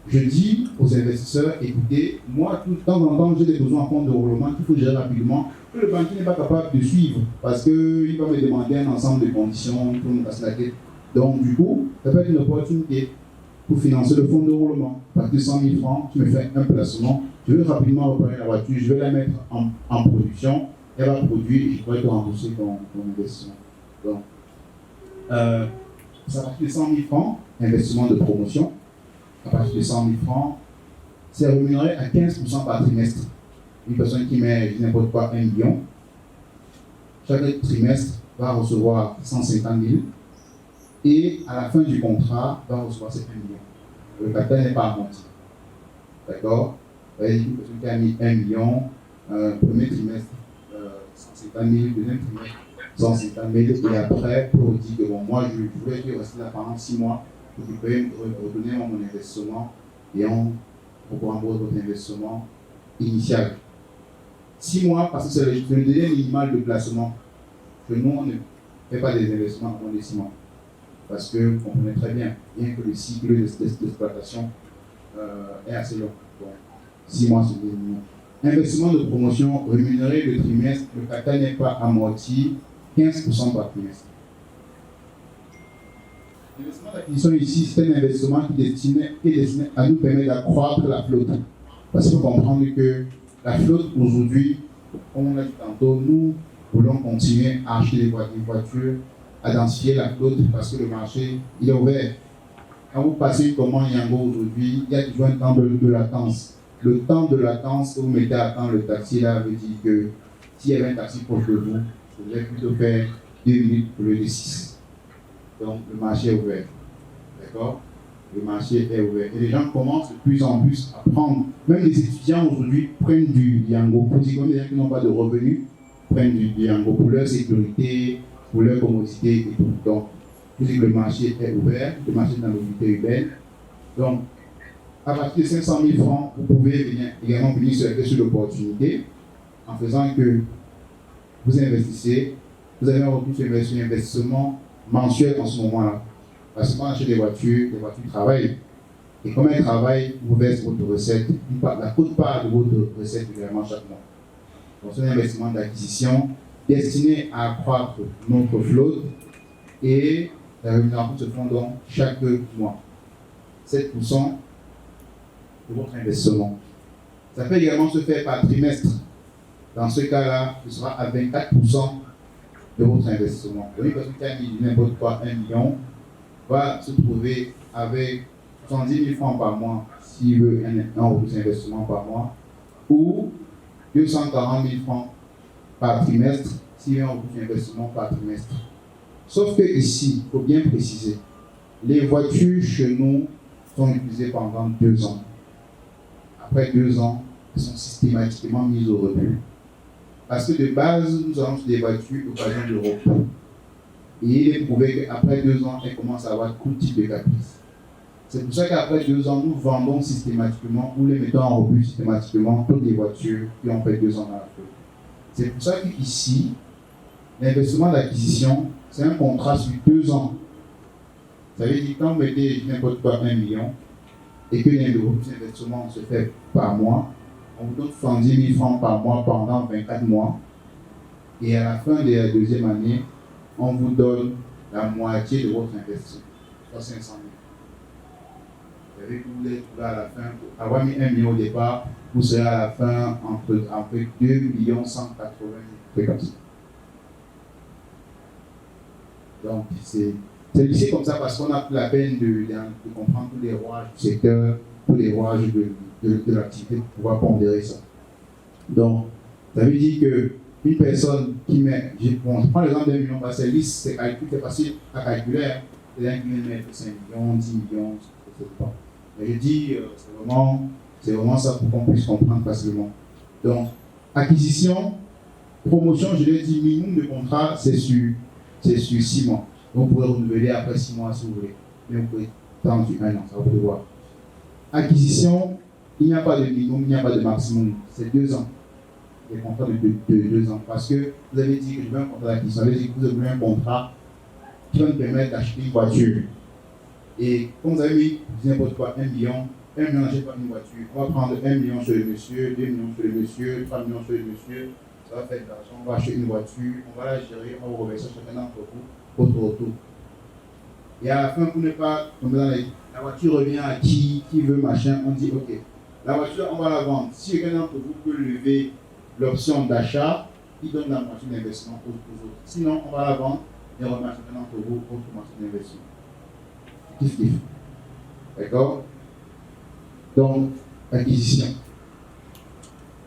Speaker 1: je dis aux investisseurs, écoutez, moi, tout de temps en temps, j'ai des besoins en compte de roulement qu'il faut gérer rapidement, que le banquier n'est pas capable de suivre, parce qu'il va me demander un ensemble de conditions pour me casser la tête. Donc, du coup, ça peut être une opportunité pour financer le fonds de roulement. À partir de 100 000 francs, tu me fais un placement, je vais rapidement réparer la voiture, je vais la mettre en production, elle va produire et je pourrais te rembourser ton investissement. Donc, ça partir de 100 000 francs, investissement de promotion. À partir de 100 000 francs, c'est rémunéré à 15% par trimestre. Une personne qui met, n'importe quoi, 1 million, chaque trimestre va recevoir 150 000 et à la fin du contrat, va recevoir ces 1 million. Le capital n'est pas amorti. D'accord? Une personne qui a mis 1 million, premier trimestre, 150 000, deuxième trimestre, 150 000, et après, pour dire que bon, moi, je voulais que rester là pendant 6 mois. Vous pouvez me redonner mon investissement et on rembourse votre investissement initial. 6 mois, parce que c'est le délai minimal de placement. Que nous, on ne fait pas des investissements en moins de 6 mois. Parce que vous comprenez très bien que le cycle d'exploitation est assez long. Donc, 6 mois, c'est le minimum. Investissement de promotion rémunéré le trimestre, le capital n'est pas amorti, 15% par trimestre. L'investissement d'acquisition ici, c'est un investissement qui est destiné à nous permettre d'accroître la flotte. Parce qu'il faut comprendre que la flotte aujourd'hui, comme on l'a dit tantôt, nous voulons continuer à acheter des voitures, à densifier la flotte parce que le marché il est ouvert. Quand vous passez une commande Yango aujourd'hui, il y a toujours un temps de latence. Le temps de latence que vous mettez à attendre le taxi là veut dire que s'il y avait un taxi proche de vous, vous allez plutôt faire 2 minutes au lieu de 6. Donc, le marché est ouvert. D'accord? Le marché est ouvert. Et les gens commencent de plus en plus à prendre. Même les étudiants aujourd'hui prennent du Yango. Pour dire comme les gens qui n'ont pas de revenus, prennent du Yango pour leur sécurité, pour leur commodité et tout. Donc, vous dites que le marché est ouvert, le marché de la mobilité urbaine. Donc, à partir de 500 000 francs, vous pouvez également venir sur la question de l'opportunité en faisant que vous investissez, vous avez un retour sur investissement mensuel en ce moment-là. Parce que quand on achète des voitures travaillent. Et comme elles travaillent, vous versez votre recette, la quote-part de votre recette également chaque mois. Donc, c'est un investissement d'acquisition destiné à accroître notre flotte et la rémunération se font donc chaque mois. 7% de votre investissement. Ça peut également se faire par trimestre. Dans ce cas-là, ce sera à 24% de votre investissement. Donc, une personne qui a mis n'importe quoi 1 million va se trouver avec 70 000 francs par mois s'il veut un retour d'investissement par mois ou 240 000 francs par trimestre s'il veut un retour d'investissement par trimestre. Sauf que ici, il faut bien préciser, les voitures chez nous sont utilisées pendant 2 ans. Après 2 ans, elles sont systématiquement mises au rebut. Parce que de base, nous avons des voitures d'occasion de repos. Et il est prouvé qu'après 2 ans, elles commencent à avoir tout type de caprices. C'est pour ça qu'après 2 ans, nous vendons systématiquement ou les mettons en rebut systématiquement toutes les voitures qui ont fait 2 ans dans la flotte. C'est pour ça qu'ici, l'investissement d'acquisition, c'est un contrat sur 2 ans. Ça veut dire que quand vous mettez n'importe quoi 1 million et que l'investissement se fait par mois, on vous donne 70 000 francs par mois pendant 24 mois. Et à la fin de la deuxième année, on vous donne la moitié de votre investissement, soit 500 000. Vous savez que vous voulez trouver à la fin, pour avoir mis 1 million au départ, vous serez à la fin entre 2 180 000, comme ça. Donc, c'est lycée comme ça parce qu'on a pris la peine de comprendre tous les rouages du secteur, tous les rouages de l'activité pour pouvoir pondérer ça. Donc, ça veut dire qu'une personne qui met, je prends l'exemple d'1 million, parce que c'est lisse, c'est facile à calculer. C'est-à-dire qu'il met 5 millions, 10 millions, je ne sais pas. Mais je dis, c'est vraiment ça pour qu'on puisse comprendre facilement. Donc, acquisition, promotion, je l'ai dit, minimum de contrat, c'est sur 6 mois. Donc, vous pouvez renouveler après 6 mois si vous voulez. Mais vous pouvez tendre sur 1 an, ça va vous voir. Acquisition, il n'y a pas de minimum, il n'y a pas de maximum. C'est 2 ans. Des contrats de 2 ans. Parce que vous avez dit que je veux un contrat d'acquisition. Ça veut dire que vous avez un contrat qui va nous permettre d'acheter une voiture. Et comme vous avez mis, n'importe quoi, 1 million n'achète pas une voiture. On va prendre 1 million sur le monsieur, 2 millions sur le monsieur, 3 millions sur le monsieur. Ça va faire de l'argent, on va acheter une voiture, on va la gérer, on va vous reverser chacun d'entre vous votre retour. Et à la fin, pour ne pas tomber dans la voiture revient à qui veut machin, on dit ok, la voiture on va la vendre. Si quelqu'un d'entre vous peut lever l'option d'achat, il donne la moitié d'investissement aux autres. Sinon, on va la vendre et on remet chacun d'entre vous votre moitié d'investissement. Kiff. D'accord? Donc, acquisition.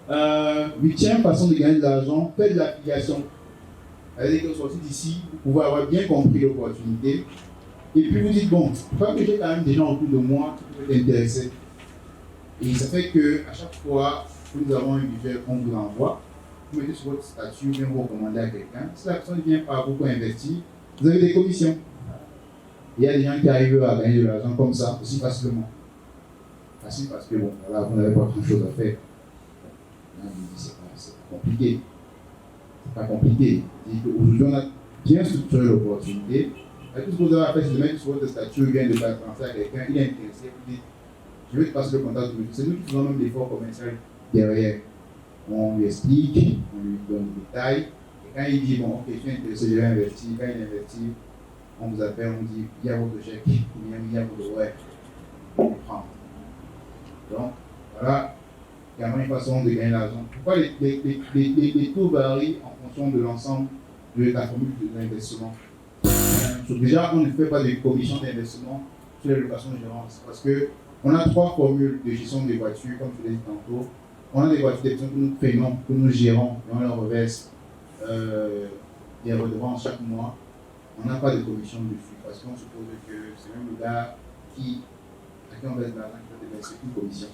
Speaker 1: 8e façon de gagner de l'argent, faites de l'affiliation. C'est-à-dire que vous sortez d'ici, vous pouvez avoir bien compris l'opportunité. Et puis vous dites, bon, je crois que j'ai quand même des gens autour de moi qui peuvent être intéressés. Et ça fait qu'à chaque fois que nous avons un budget qu'on vous envoie, vous mettez sur votre statut, bien vous recommandez à quelqu'un. Si la personne vient par beaucoup investir, vous avez des commissions. Il y a des gens qui arrivent à gagner de l'argent comme ça, aussi facilement. Facile parce que bon, voilà, vous n'avez pas grand-chose à faire. C'est pas compliqué. C'est pas compliqué. Aujourd'hui, on a bien structuré l'opportunité. Tout ce que vous avez à faire, c'est de mettre sur votre statut, bien de faire transfert à quelqu'un, il est intéressé, vous dites, je vais te passer le contact de monsieur. C'est nous qui faisons même l'effort commercial derrière. On lui explique, on lui donne des détails. Et quand il dit, bon, ok, je suis intéressé, je vais investir, quand il investit, on vous appelle, on dit, il y a votre chèque, il y a votre ouais, on prend. Donc, voilà, également une façon de gagner l'argent. Pourquoi les taux varient en fonction de l'ensemble de la formule de l'investissement? Déjà, on ne fait pas de commission d'investissement sur les locations de gérance parce qu'on a 3 formules de gestion des voitures, comme je l'ai dit tantôt. On a des voitures que nous payons, que nous gérons et on leur reverse des redevances chaque mois. On n'a pas de commission dessus parce qu'on suppose que c'est même le gars à qui on verse de l'argent qui peut verser une commission.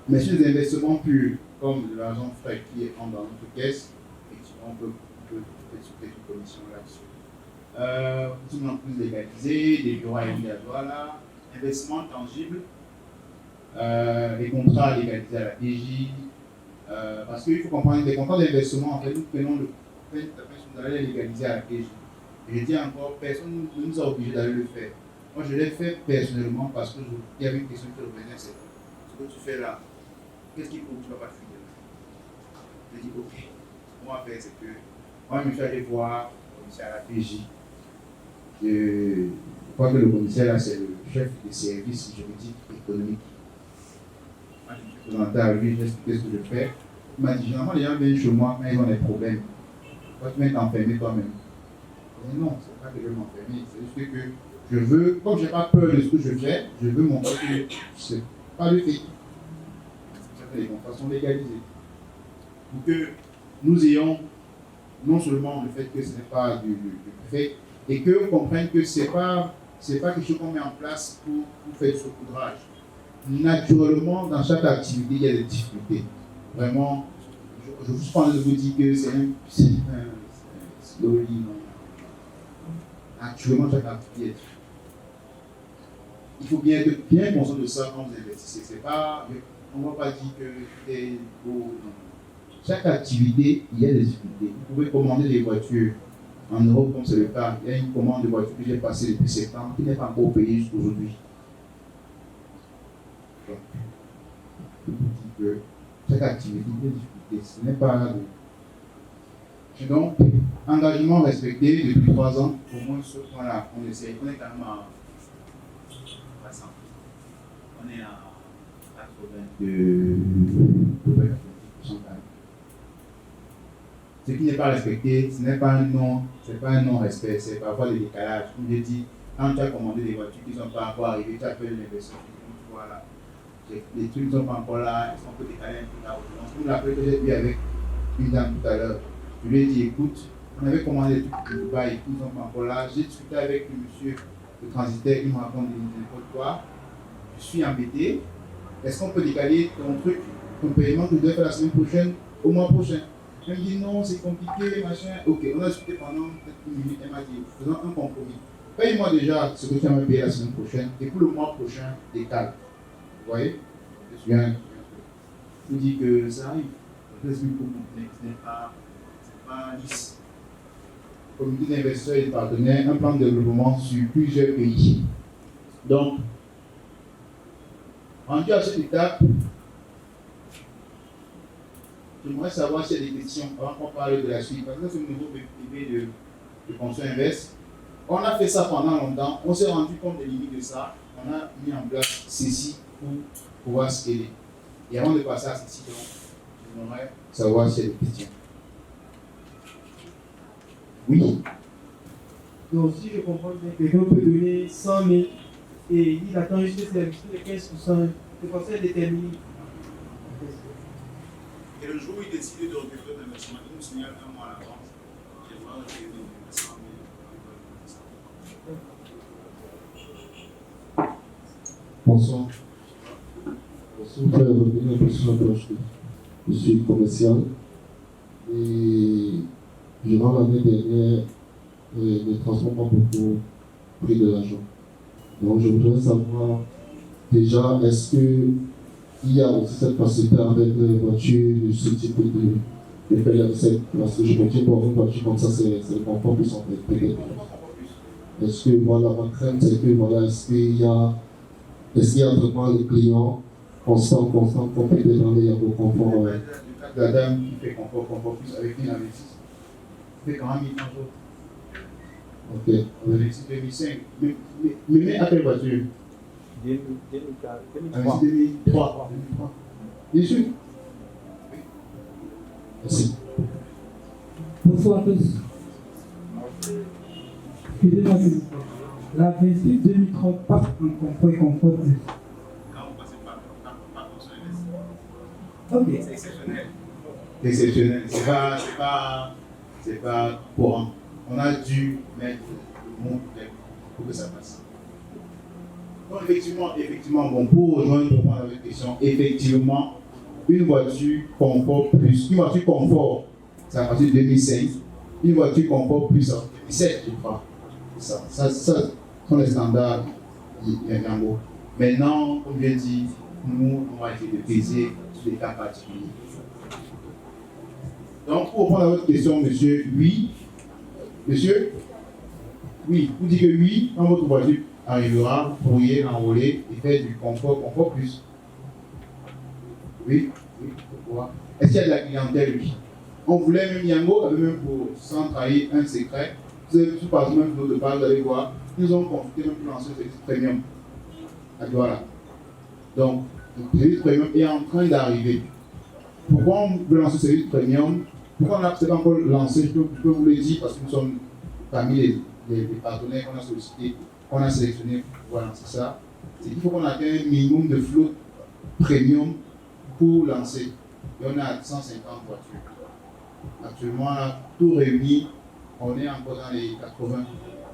Speaker 1: Mais sur des investissements purs, comme de l'argent frais qui est dans notre caisse, effectivement, on peut souhaiter une commission là-dessus. une entreprise légalisée, des bureaux à là, investissement tangible, les contrats légalisés à la PJ, parce qu'il faut comprendre, les contrats d'investissement, en fait, nous prenons le fait d'aller les légaliser à la PJ. Et je dis encore, personne ne nous a obligés d'aller le faire. Moi, je l'ai fait personnellement parce qu'il y avait une question qui revenait, c'est ce que tu fais là, qu'est-ce qu'il faut que tu ne vas pas fuir? Je dis, ok, ce qu'on va faire, c'est que moi, je me suis allé voir le commissaire à la PJ. Je crois que le commissaire là, c'est le chef des services juridiques économiques. Moi, je me suis présenté à lui, j'ai expliqué ce que je fais. Il m'a dit, généralement, les gens viennent chez moi quand ils ont des problèmes. Toi, tu viens t'enfermer toi-même. Je dis, non, c'est pas que je veux m'enfermer, c'est juste que je veux, comme je n'ai pas peur de ce que je fais, je veux montrer que c'est pas le fait. C'est pour ça que les contrats sont légalisés. Pour que nous ayons non seulement le fait que ce n'est pas du fait, et qu'on comprenne que ce n'est pas quelque chose qu'on met en place pour faire du saupoudrage. Naturellement, dans chaque activité, il y a des difficultés. Vraiment, je vous parle de vous dire que c'est un slowly, non. Naturellement, chaque activité est difficile. Il faut bien être bien conscient de ça quand vous investissez. C'est pas, on ne va pas dire que c'est beau. Chaque activité, il y a des difficultés. Vous pouvez commander des voitures. En Europe, comme c'est le cas, il y a une commande de voiture que j'ai passée depuis septembre qui n'est pas encore payée jusqu'aujourd'hui. Donc, je vous dis que chaque activité, il y a des difficultés. Ce n'est pas de... Et donc, engagement respecté depuis 3 ans, au moins ce point-là, on essaie. On est quand même à 300. On est à 90%. Ce qui n'est pas respecté, ce n'est pas un non-respect, c'est parfois des décalages. Comme je dis, quand tu as commandé des voitures qui ne sont pas encore arrivées, tu appelles l'investisseur, tu vois là, les trucs ne sont pas encore là, ils sont un peu décalés un peu là. Donc, nous l'appel que j'ai eu avec une dame tout à l'heure, je lui ai dit, écoute, on avait commandé des trucs de Dubaï, ils ne sont pas encore là. J'ai discuté avec le monsieur, le transitaire, il me raconte n'importe quoi. Je suis embêté. Est-ce qu'on peut décaler ton truc, ton paiement que tu dois faire la semaine prochaine, au mois prochain? Elle me dit non, c'est compliqué, machin. Ok, on a discuté pendant peut-être une minute. Elle m'a dit, faisons un compromis. Paye-moi déjà ce que tu vas me payer la semaine prochaine et pour le mois prochain, décale. Vous voyez? Je vous dis que ça arrive. C'est plus complexe, ce n'est pas lisse. Comité d'investisseurs et de partenaires, un plan de développement sur plusieurs pays. Donc, rendu à cette étape, j'aimerais savoir s'il y a des questions avant qu'on parle de la suite. Parce que c'est le nouveau PPP de Conso Invest. On a fait ça pendant longtemps. On s'est rendu compte des limites de ça. On a mis en place ceci pour pouvoir scaler. Et avant de passer à ceci, j'aimerais savoir s'il y a des questions. Oui.
Speaker 2: Donc, si je comprends bien, quelqu'un peut donner 100 000 et il attend juste que c'est les 15%. Le conseil détermine.
Speaker 1: Et le jour où il décide de recruter un investissement, il nous signale un mois à l'avance. J'aimerais recruter 100 000.
Speaker 3: Bonsoir. Je voudrais revenir un peu sur l'approche. Je suis commercial et durant l'année dernière, les transports m'ont beaucoup pris de l'argent. Donc je voudrais savoir déjà, est-ce qu'il y a aussi cette facilité avec les voitures de ce type de faire la recette? Parce que je me dis, pour une voiture comme ça, c'est le confort plus en fait, peut-être. Est-ce que voilà, ma crainte, c'est que voilà, est-ce qu'il y a vraiment les clients constant, complétés dans les confort?
Speaker 1: La dame qui fait confort plus avec une investissement. C'est quand même 1 000 euros.
Speaker 3: Ok.
Speaker 1: Investissement 2005. Mais à quelle voiture?
Speaker 2: 2003.
Speaker 1: 2003. Bien sûr.
Speaker 3: Merci.
Speaker 4: Bonsoir à tous. Excusez-moi s'il vous plaît. La 28 2030 passe en confort et confort plus.
Speaker 1: Quand vous passez par Conso Invest.
Speaker 4: Ok.
Speaker 1: C'est exceptionnel. C'est exceptionnel. C'est pas courant. On a dû mettre le monde pour que ça passe. Donc effectivement, bon, pour rejoindre avec question, effectivement, une voiture confort plus, une voiture confort, c'est à partir de 2005, une voiture confort plus en 2007, je crois. Ça sont les standards Yango. Maintenant, comme je dis, nous, on va essayer de peser sur les cas particuliers. Donc, pour répondre à votre question, monsieur, oui. Monsieur, oui, vous dites que oui, quand votre voiture arrivera, vous pourriez l'envoler et faire du confort plus. Oui, pourquoi? Est-ce qu'il y a de la clientèle? Oui. On voulait même Yango, avait même pour sans trahir un secret. Vous avez tout par même de part, vous allez voir, nous avons consulté même pour lancer le service premium à Douala. Donc, le service premium est en train d'arriver. Pourquoi on veut lancer le service premium? Pourquoi on n'a pas encore lancé? Je peux vous le dire parce que nous sommes parmi les partenaires qu'on a sollicités, qu'on a sélectionnés pour pouvoir lancer ça. C'est qu'il faut qu'on atteigne un minimum de flotte premium pour lancer. Et on a 150 voitures. Actuellement, là, tout réuni, on est encore dans les 80.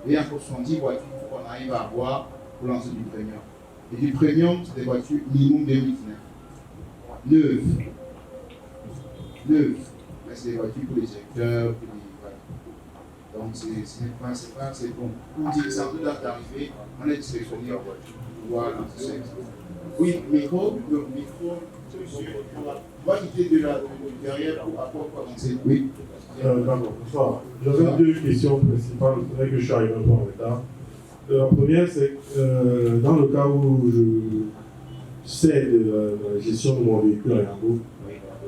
Speaker 1: Et encore 70 voitures qu'on arrive à avoir pour lancer du premium. Et du premium, c'est des voitures minimum 2019. Neuves. Mais c'est des voitures pour les directeurs, pour les... Voilà. Donc, c'est bon. On dit que ça peut d'arriver, on est sélectionné en voiture. Voilà, c'est ça. Oui, micro. Moi, j'étais de derrière pour avancer. Oui.
Speaker 5: D'accord, bonsoir. J'avais deux questions principales, c'est vrai que je suis arrivé un peu en retard. La première, c'est dans le cas où je sais de la gestion de mon véhicule à Yango,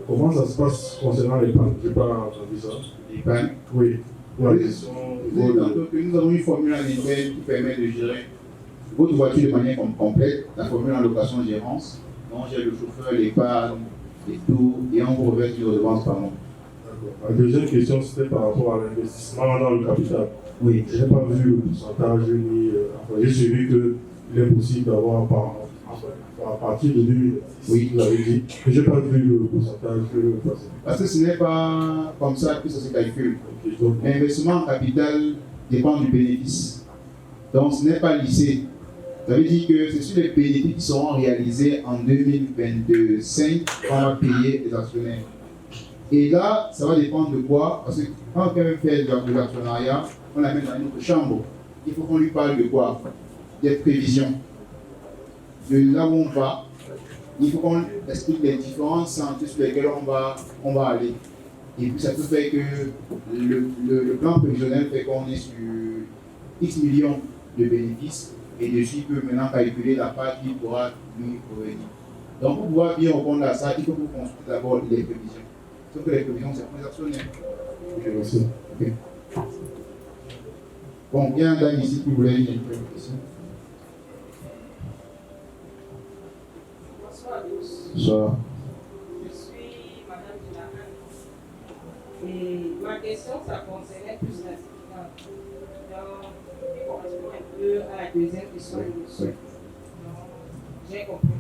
Speaker 5: comment ça se passe concernant les pannes? Je n'ai pas entendu ça.
Speaker 1: Les pannes?
Speaker 5: Oui. Pour la
Speaker 1: Oui.
Speaker 5: gestion.
Speaker 1: Nous avons une formule en Internet qui permet de gérer votre voiture de manière complète, la formule en location-gérance. On gère le chauffeur, les pannes, et tout, et on vous reverse une redevance par mois.
Speaker 5: La deuxième question, c'était par rapport à l'investissement dans le capital.
Speaker 1: Oui.
Speaker 5: Je n'ai pas vu le pourcentage ni. J'ai suivi qu'il est possible d'avoir à partir de 2006,
Speaker 1: oui,
Speaker 5: vous avez dit, mais je n'ai pas vu le pourcentage passé.
Speaker 1: Parce que ce n'est pas comme ça que ça se calcule. L'investissement en capital dépend du bénéfice. Donc ce n'est pas lissé. Ça veut dire que c'est sur les bénéfices qui seront réalisés en 2025 qu'on va payer les actionnaires. Et là, ça va dépendre de quoi? Parce que quand quelqu'un fait de l'actionnariat, on l'amène dans une autre chambre. Il faut qu'on lui parle de quoi? Des prévisions. De là où on va, il faut qu'on explique les différents sentiers sur lesquels on va aller. Et puis ça peut faire que le plan prévisionnel fait qu'on est sur X millions de bénéfices et dessus il peut maintenant calculer la part qui pourra lui revenir. Donc pour pouvoir bien répondre à ça, il faut que vous consultez d'abord les prévisions. Sauf que les prévisions, c'est pour les actionnaires.
Speaker 5: Je vous remercie.
Speaker 1: Okay. Bon, il y a un dame ici qui voulait une question.
Speaker 6: Bonsoir à tous.
Speaker 1: Bonsoir.
Speaker 6: Je suis Madame Dinahan. Et ma question, ça concernait plus la sécurité. Donc, qui correspond un peu à la deuxième question de monsieur. Donc, j'ai compris.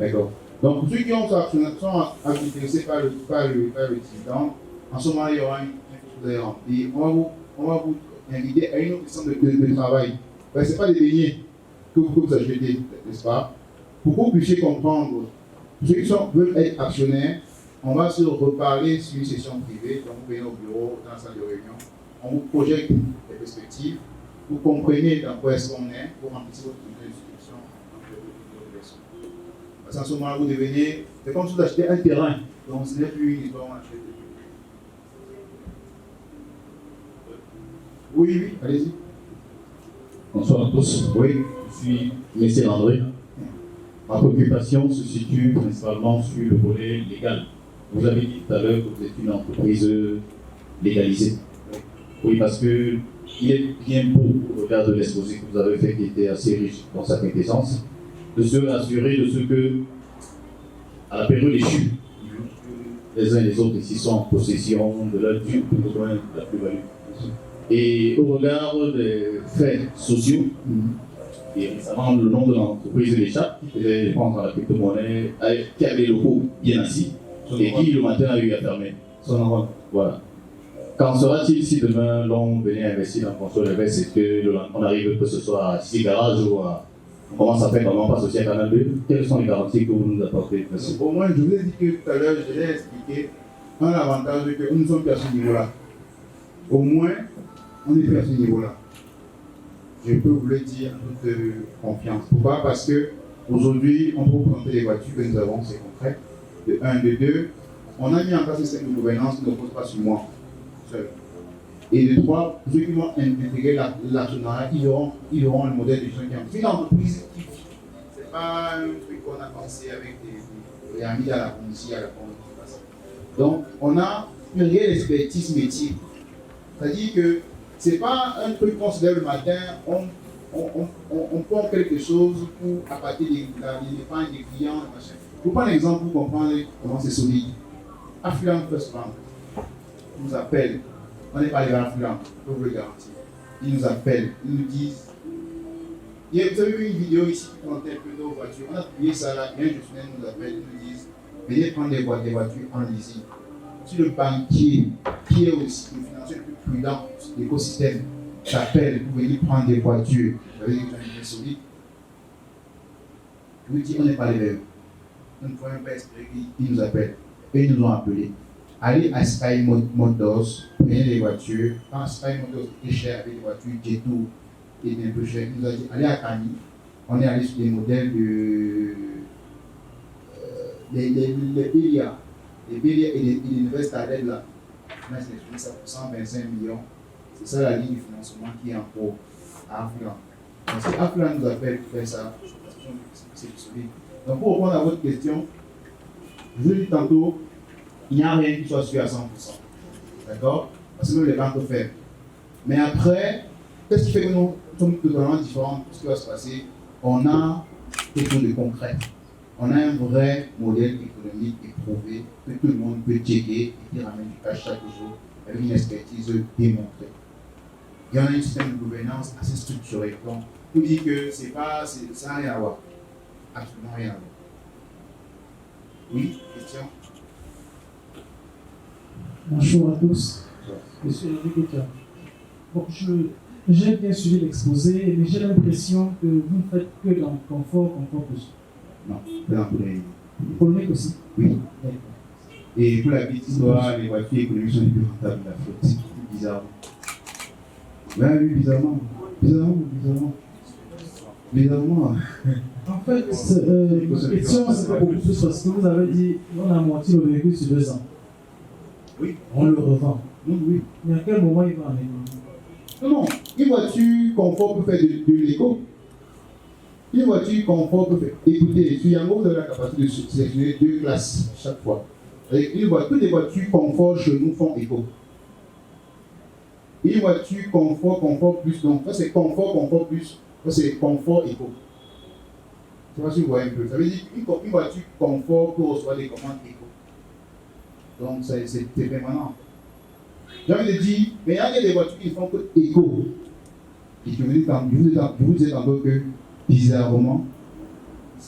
Speaker 1: D'accord. Donc, pour ceux qui sont intéressés par le incident, en ce moment, il y aura une chose que vous allez remplir. On va vous inviter à une autre question de travail. Ce n'est pas des beignets que vous achetez, n'est-ce pas? Pour que vous puissiez comprendre, pour ceux qui veulent être actionnaires, on va se reparler sur une session privée. Donc, vous venez au bureau, dans la salle de réunion, on vous projette les perspectives, vous comprenez dans quoi est-ce qu'on est, pour remplir votre institution. Parce qu'en ce moment-là, vous devenez, c'est comme si vous achetez un terrain, donc ce n'est plus une histoire, on achète. Oui, allez-y.
Speaker 7: Bonsoir à tous.
Speaker 1: Oui.
Speaker 7: Je suis Messier André. Ma préoccupation se situe principalement sur le volet légal. Vous avez dit tout à l'heure que vous êtes une entreprise légalisée. Oui, parce que il est bien beau, au regard de l'exposé que vous avez fait, qui était assez riche dans sa quintessence, de se rassurer de ce que, à la période échue, les uns et les autres ici sont en possession de leur dû besoin de la plus-value. Et au regard des faits sociaux, et récemment le nom de l'entreprise l'échappe, qui faisait, je pense, dans la crypto-monnaie, qui avait les locaux bien assis, et qui le matin a eu à fermer. Voilà. Qu'en sera-t-il si demain l'on venait investir dans Contrôle Reverse et qu'on arrive que ce soit à 6 garages ou à. On commence à faire vraiment pas associé à Canal 2? Quelles sont les garanties que vous nous apportez? Merci.
Speaker 1: Au moins, je vous ai dit que tout à l'heure, je l'ai expliqué, un avantage que nous ne sommes plus à ce niveau-là. Au moins, on n'est plus à ce niveau-là. je peux vous le dire en toute confiance. Pourquoi? Parce que aujourd'hui, on peut vous présenter les voitures que nous avons, c'est concret. De 1, de 2, on a mis en place un système de gouvernance qui ne repose pas sur moi seul. Et de 3, ceux qui vont intégrer l'actionnariat, ils auront le modèle de gestion qui est en. C'est une entreprise qui vit. Ce n'est pas un truc qu'on a pensé avec des amis à la police, à la police. Donc, on a une réelle expertise métier. C'est-à-dire que ce n'est pas un truc qu'on se lève le matin, on prend quelque chose pour appâter l'épargne des clients. Machin. Je vous prends un exemple pour comprendre comment c'est solide. Affluent First Bank nous appelle. On n'est pas les affluents, je peux vous le garantir. Ils nous appellent, ils nous disent. Vous avez vu une vidéo ici qui présentait un peu nos voitures. On a publié ça là, et un gestionnaire nous appelle, ils nous disent venez prendre des voitures en leasing. Si le banquier, qui est aussi le financier le plus prudent de l'écosystème, t'appelle pour venir prendre des voitures, vous avez dit que tu as une idée solide. Je vous dis, on n'est pas les mêmes. Nous ne pouvons pas espérer qu'ils nous appellent. Et ils nous ont appelés. Allez à Sky Motors, prenez les voitures. Quand Sky Motors était cher avec les voitures J2 qui étaient un peu chères, il nous a dit allez à Cani. On est allé sur des modèles de. Les Bélia. Les Bélia et les nouvelles Stadel là. On a sélectionné ça pour 125 millions. C'est ça la ligne de financement qui est en cours à Affluent. Donc si Affluent nous appelle pour faire ça, c'est solide. Donc pour répondre à votre question, je vous ai dit tantôt, il n'y a rien qui soit sûr à 100%. D'accord? Parce que même les banques peuvent faire. Mais après, qu'est-ce qui fait que nous sommes totalement différents de ce qui va se passer? On a quelque chose de concret. On a un vrai modèle économique éprouvé que tout le monde peut checker et qui ramène du cash chaque jour avec une expertise démontrée. Et on a un système de gouvernance assez structuré. Donc, on dit que ça n'a rien à voir. Absolument rien à voir. Oui, question?
Speaker 4: Bonjour à tous. Monsieur Henri Guetta. Bon, j'ai bien suivi l'exposé, mais j'ai l'impression que vous ne faites que dans le confort plus.
Speaker 1: Non, dans tous les.
Speaker 4: Économique aussi.
Speaker 1: Oui.
Speaker 4: D'accord.
Speaker 1: Et pour la petite histoire, les voitures économiques sont les plus rentables de la flotte. C'est bizarre. Oui, bizarrement.
Speaker 4: En fait, ma question, c'est pas beaucoup plus parce que vous avez dit on a amorti le véhicule sur 2 ans.
Speaker 1: Oui.
Speaker 4: On le revend.
Speaker 1: Oui.
Speaker 4: Mais à quel moment il va en économie?
Speaker 1: Non, une voiture confort peut faire de l'éco. Une voiture confort peut faire. Écoutez, sur Yango, vous avez la capacité de sélectionner 2 classes chaque fois. Toutes les voitures confort chez nous font éco. Une voiture confort plus. Donc, ça c'est confort plus. Ça c'est confort éco. Je ne sais pas si vous voyez un peu. Ça veut dire qu'une voiture confort peut recevoir des commandes éco. Donc, c'est permanent. J'ai envie de dire, mais il y a des voitures qui ne font que éco. Et je vous disais tantôt que, bizarrement,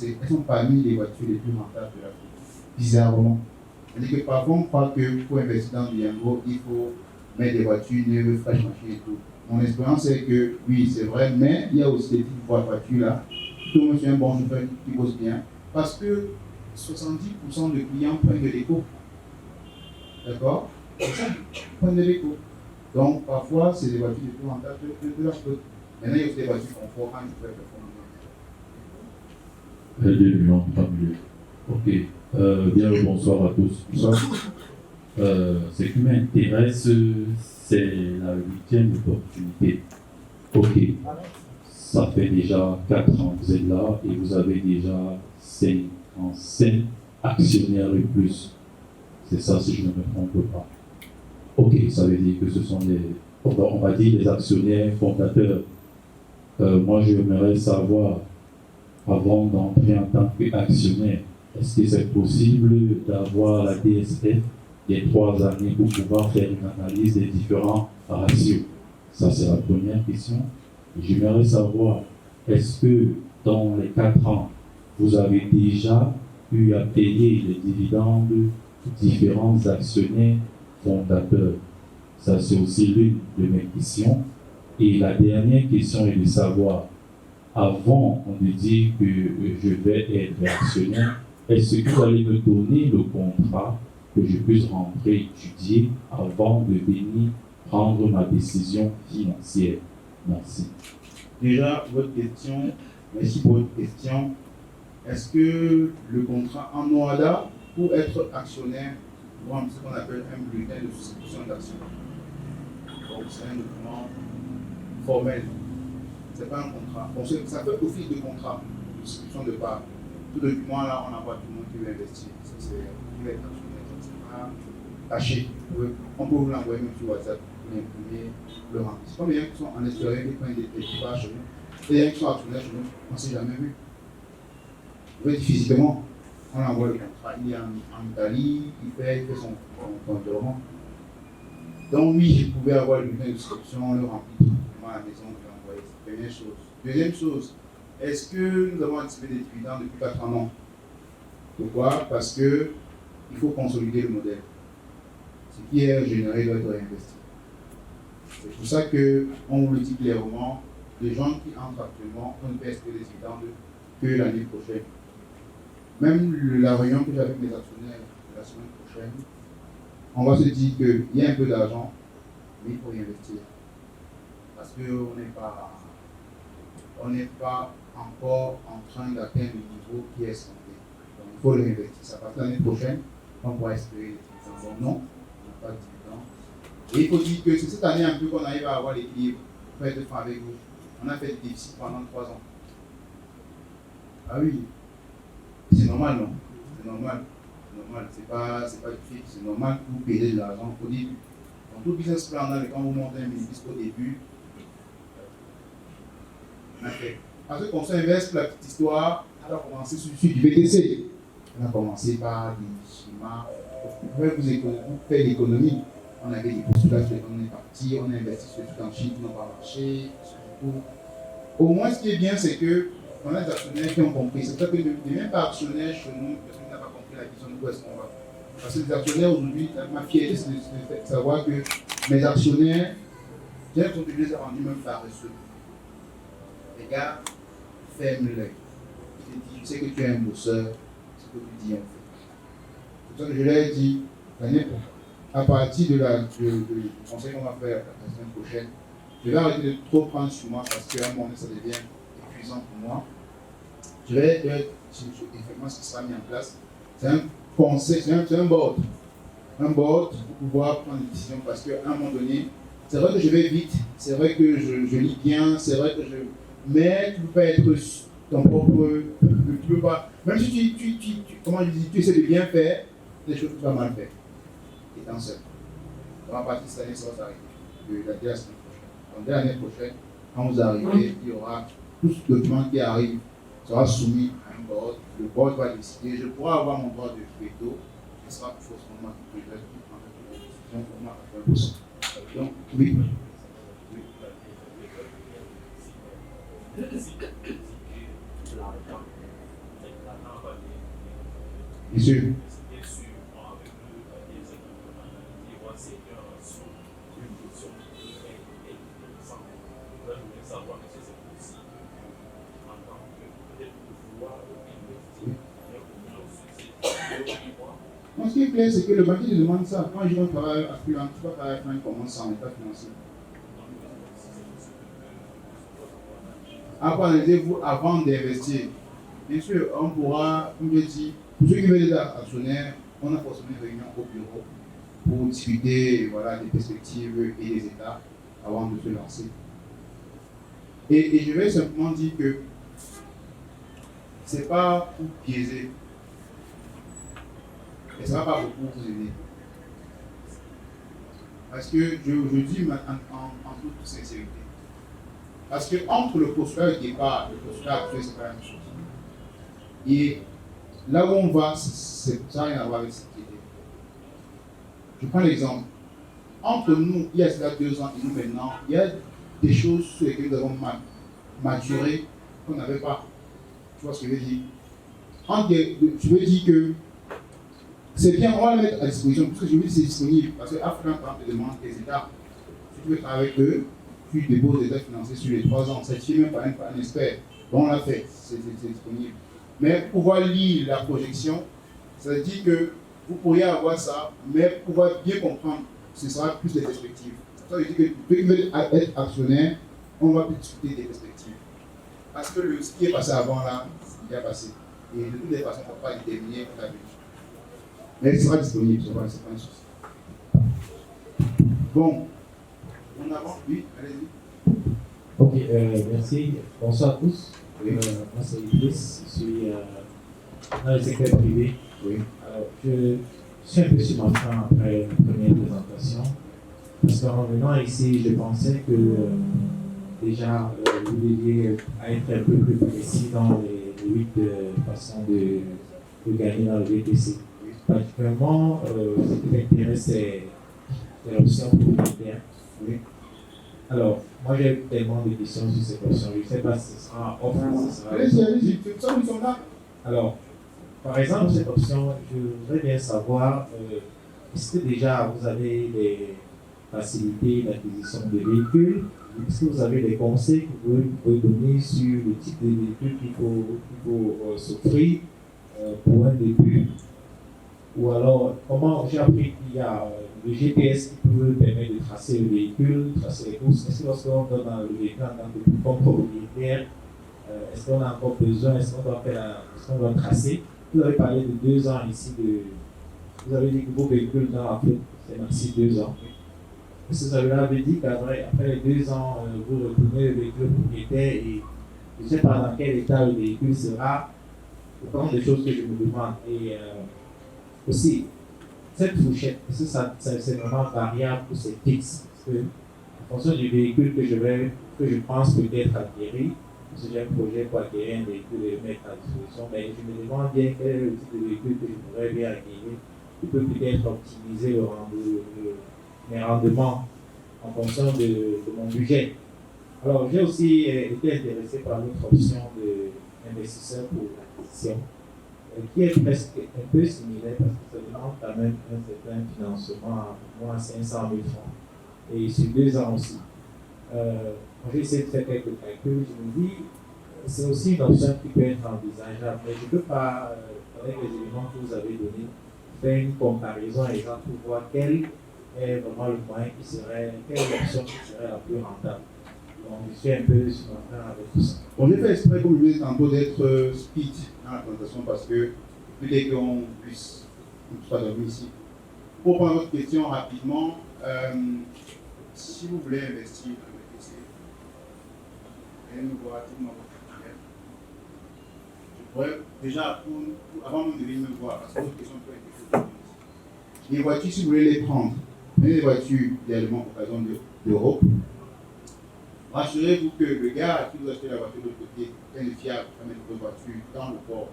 Speaker 1: elles sont parmi les voitures les plus rentables de la vie. Bizarrement. C'est-à-dire que parfois, on croit que pour investir dans du Yango, il faut mettre des voitures neuves, fraîches, machin et tout. Mon expérience est que, oui, c'est vrai, mais il y a aussi des petites voitures là. Tout le monde est un bon chauffeur qui bosse bien. Parce que 70% de clients prennent de l'éco. D'accord? C'est ça, prennent de l'éco. Donc, parfois, c'est des voitures les plus rentables de la flotte. Maintenant, il y a aussi des voitures confort quand ils peuvent performer.
Speaker 8: Ok. Bien le bonsoir à tous.
Speaker 1: Bonsoir.
Speaker 8: Ce qui m'intéresse, c'est la 8e opportunité. Ok. Ça fait déjà 4 ans que vous êtes là et vous avez déjà 55 actionnaires et plus. C'est ça si je ne me trompe pas. Ok, ça veut dire que ce sont on va dire les actionnaires fondateurs. Moi, j'aimerais savoir, avant d'entrer en tant qu'actionnaire, est-ce que c'est possible d'avoir la DSF des 3 années pour pouvoir faire une analyse des différents ratios? Ça, c'est la première question. J'aimerais savoir, est-ce que dans les 4 ans, vous avez déjà eu à payer les dividendes différents actionnaires fondateurs? Ça, c'est aussi l'une de mes questions. Et la dernière question est de savoir, avant de dire que je vais être actionnaire, est-ce que vous allez me donner le contrat que je puisse rentrer étudier avant de venir prendre ma décision financière? Merci.
Speaker 1: Déjà, votre question, merci pour votre question. Est-ce que le contrat en OADA, pour être actionnaire, doit avoir ce qu'on appelle un bulletin de souscription d'action? Donc, c'est un document formel. Ce n'est pas un contrat. Bon, ça fait office de contrat, de souscription de part. Tout document là, on envoie tout le monde qui veut investir. Ça, c'est qui veut être actionnaire. Ça, c'est pas caché. On peut vous l'envoyer même sur WhatsApp, vous l'imprimer, le remplir. C'est comme les gens qui sont en extérieur, qui prennent des pages chez nous. Et les gens qui sont actionnaires chez nous, on ne s'est jamais vu. Vous voyez, physiquement, on envoie le contrat. Il est en Italie, il fait son environnement. Donc oui, je pouvais avoir le bulletin de souscription, on le remplit tranquillement à la maison, je l'ai envoyé. C'est la première chose. Deuxième chose, est-ce que nous avons anticipé des dividendes depuis 4 ans? Non. Pourquoi? Parce qu'il faut consolider le modèle. Ce qui est généré doit être réinvesti. C'est pour ça qu'on vous le dit clairement, les gens qui entrent actuellement, on ne peut espérer des dividendes que l'année prochaine. Même la réunion que j'ai avec mes actionnaires la semaine prochaine, on va se dire qu'il y a un peu d'argent, mais il faut y investir. Parce qu'on n'est pas encore en train d'atteindre le niveau qui est escompté. Donc il faut le réinvestir. Ça part l'année prochaine, on pourra espérer des dividendes. Donc non, on n'a pas de dividendes. Et il faut dire que c'est cette année un peu qu'on arrive à avoir l'équilibre. Pour être franc avec vous, on a fait des déficits pendant 3 ans. Ah oui, c'est normal, non? C'est normal. C'est pas du fait, c'est normal que vous payez de l'argent au début. Dans tout business plan, quand vous montez un business au début, parce que quand on s'investe pour la petite histoire, on a commencé sur du BTC. On a commencé par des schémas. Vous faites l'économie. On avait des postulats sur lesquels on est parti, on a investi sur des trucs en Chine qui n'ont pas marché. Au moins, ce qui est bien, c'est qu'on a des actionnaires qui ont compris. C'est pour ça que les mêmes pas actionnaires chez nous, parce qu'on n'a pas compris la vision de où est-ce qu'on va. Parce que les actionnaires aujourd'hui, ma fierté, c'est de savoir que mes actionnaires, j'ai l'impression que je les ai rendus même paresseux. Les gars, ferme-les. Je sais que tu es un bosseur, ce que tu dis en fait. C'est pour ça que je leur ai dit, à partir du conseil qu'on va faire la semaine prochaine, je vais arrêter de trop prendre sur moi parce qu'à un moment ça devient épuisant pour moi. Je vais effectivement ce qui sera mis en place. C'est un conseil, c'est un board. Un board pour pouvoir prendre des décisions parce qu'à un moment donné, c'est vrai que je vais vite, c'est vrai que je lis bien, c'est vrai que mais tu ne peux pas être ton propre. Tu peux pas. Même si tu essaies de bien faire, les choses tu vas mal faire. Étant seul. Donc à partir de cette année, ça va s'arrêter. Dès la semaine prochaine. Donc dès l'année prochaine, quand vous arrivez, il y aura tout ce document qui arrive sera soumis à un board. Le board va décider. Je pourrai avoir mon droit de veto. Ce sera forcément moi qui prendrai la décision pour moi à 20%. Donc, oui. Bien sûr. Ce qui est clair, c'est que le banquier demande ça. Quand je vais travailler à freelance, tu vas travailler à commence en état financier. Analysez-vous avant d'investir. Bien sûr, on pourra, comme je dis, pour ceux qui veulent être actionnaires, on a forcément une réunion au bureau pour discuter des perspectives et des états avant de se lancer. Et je vais simplement dire que ce n'est pas pour biaiser. Et ça ne va pas beaucoup vous aider. Parce que je dis en toute sincérité. Parce que entre le postulat de départ et le postulat actuel, c'est pas la même chose. Et là où on va, ça n'a rien à voir avec cette idée. Je prends l'exemple. Entre nous, il y a cela 2 ans et nous maintenant, il y a des choses sur lesquelles nous avons maturé qu'on n'avait pas. Tu vois ce que je veux dire? Je veux dire que c'est bien, on va le mettre à disposition, parce que je veux dire c'est disponible. Parce que Africa te demande tes états. Si tu veux travailler avec eux, tu déposes des états financiers sur les 3 ans. Certifié même par un expert. Bon, on l'a fait, c'est disponible. Mais pour pouvoir lire la projection, ça veut dire que vous pourriez avoir ça, mais pour pouvoir bien comprendre, ce sera plus des perspectives. Ça veut dire que ceux qui veulent être actionnaires, on va plus discuter des perspectives. Parce que ce qui est passé avant là, il a passé. Et de toutes les façons, on ne peut pas déterminer l'avenir. Mais elle sera disponible, c'est pas un souci. Bon, on avance, oui, allez-y.
Speaker 9: Ok, merci. Bonsoir à tous. Moi, c'est Idriss, je suis dans le secteur privé.
Speaker 1: Oui.
Speaker 9: Alors, je suis un peu sur ma fin après la première présentation. Parce qu'en venant ici, je pensais que déjà, vous deviez être un peu plus précis dans les 8 façons de gagner dans le VTC. Particulièrement, ce qui m'intéresse, c'est l'option propriétaire.
Speaker 1: Oui.
Speaker 9: Alors, moi j'ai tellement de questions sur cette option. Je ne sais pas si ce sera offre, si ce sera.
Speaker 1: Allez-y, ça, nous sommes là.
Speaker 9: Alors, par exemple, cette option, je voudrais bien savoir, est-ce que déjà vous avez des facilités d'acquisition de véhicules? Est-ce que vous avez des conseils que vous pouvez donner sur le type de véhicule qu'il faut s'offrir pour un début? Ou alors, comment j'ai appris qu'il y a le GPS qui peut permettre de tracer le véhicule, tracer les courses? Est-ce que lorsqu'on donne dans le véhicule en tant que propriétaire, est-ce qu'on a encore besoin, est-ce qu'on doit tracer? Vous avez parlé de 2 ans ici, vous avez dit que vos véhicules dans l'Afrique, c'est maxi 2 ans. Est-ce que ça veut dire qu'après les 2 ans, vous retournez le véhicule propriétaire et je ne sais pas dans quel état le véhicule sera? Autant de choses que je me demande. Et aussi, cette fourchette, est-ce que c'est vraiment variable ou c'est fixe? Parce que, en fonction du véhicule que je pense peut-être acquérir, parce que j'ai un projet pour acquérir un véhicule et le mettre à disposition, mais je me demande bien quel est le type de véhicule que je pourrais bien acquérir, qui peut peut-être optimiser mes rendements en fonction de mon budget. Alors, j'ai aussi été intéressé par l'autre option d'investisseur pour l'acquisition, qui est presque un peu similaire parce que ça demande quand même un certain financement, au moins 500 000 francs, et sur 2 ans aussi. J'ai essayé de faire quelques calculs, je me dis, c'est aussi une option qui peut être envisageable, mais je ne peux pas, avec les éléments que vous avez donnés, faire une comparaison exemple pour voir quel est vraiment le moyen quelle option qui serait la plus rentable. Donc, je suis un peu sur ma fin avec tout ça.
Speaker 1: Bon, j'ai fait exprès, comme je vous disais tantôt, d'être speed dans la présentation parce que peut-être qu'on puisse pas dormir ici. Pour prendre votre question rapidement, si vous voulez investir dans le VTC, venez nous voir, dites-moi votre carrière. Je pourrais déjà, avant même de venir me voir, parce que votre question peut être quelque chose. Les voitures, si vous voulez les prendre, prenez des voitures idéalement occasion d'Europe. Rassurez-vous que le gars à qui vous achetez la voiture de l'autre côté est fiable pour mettre votre voiture dans le port.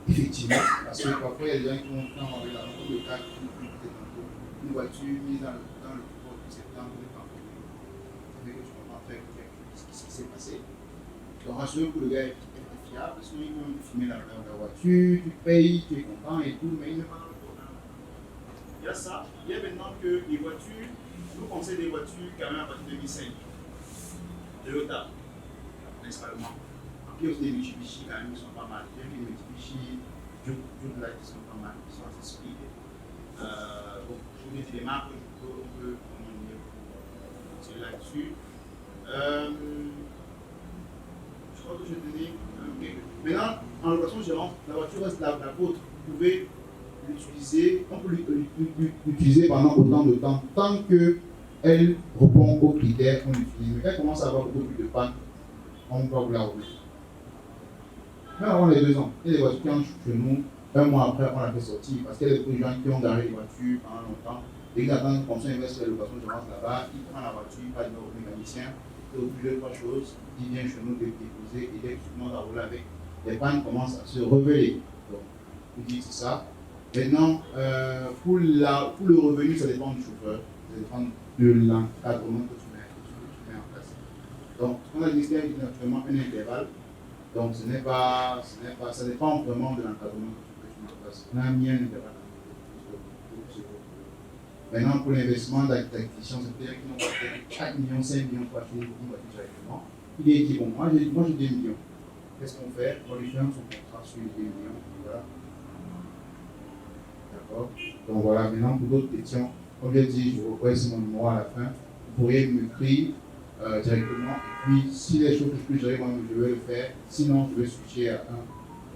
Speaker 1: Effectivement, parce que parfois il y a des gens qui vont prendre avec le cas une voiture mise dans le port de septembre, ça fait que tu comprends très bien ce qui s'est passé. Donc rassurez-vous que le gars est fiable, sinon ils vont filmer la voiture, tu payes, tu es content et tout, mais il ne va pas le port. Il y a ça, il y a maintenant que les voitures. Nous conseillons des voitures quand même à partir de 2005. Toyota, principalement. Puis aussi des Mitsubishi quand même qui sont pas mal. J'ai vu des Mitsubishi Joomla qui sont pas mal, qui sont assez speed. Bon, je vous dis les marques, on peut communiquer pour tirer là-dessus. Je crois que je vais donner Maintenant, en location gérante, la voiture reste la vôtre. Vous pouvez l'utiliser, on peut l'utiliser pendant autant de temps, tant qu'elle répond aux critères qu'on utilise. Mais elle commence à avoir beaucoup plus de panne, on va vous la remettre. Mais avant les 2 ans, il y a des voitures qui entrent chez nous, 1 mois après, on la fait sortir, parce qu'il y a des gens qui ont garé les voitures pendant longtemps, et ils attendent qu'on s'investe sur la location de vente là-bas, ils prennent la voiture, pas de numéro mécanicien, et au bout de 2-3 choses, ils viennent chez nous déposer, et dès que tout le monde a roulé avec, les pannes commencent à se révéler. Donc, vous dites ça. Maintenant, pour le revenu, ça dépend du chauffeur, ça dépend de l'encadrement que tu mets en place. Donc, ce qu'on a dit, c'est naturellement un intervalle. Donc, ça dépend vraiment de l'encadrement que tu mets en place. On a mis un intervalle. Maintenant, pour l'investissement d'acquisition, c'est-à-dire qu'ils n'ont pas fait 4 millions, 5 millions pour acheter une voiture directement. Il est dit, bon, moi j'ai 2 millions. Qu'est-ce qu'on fait? On lui fait son contrat sur les 2 millions. Voilà. D'accord. Donc voilà, maintenant pour d'autres questions, comme je l'ai dit, je vous représente mon numéro à la fin. vous pourriez m'écrire directement. Et puis, si les choses que je peux gérer moi-même, je vais le faire. Sinon, je vais switcher à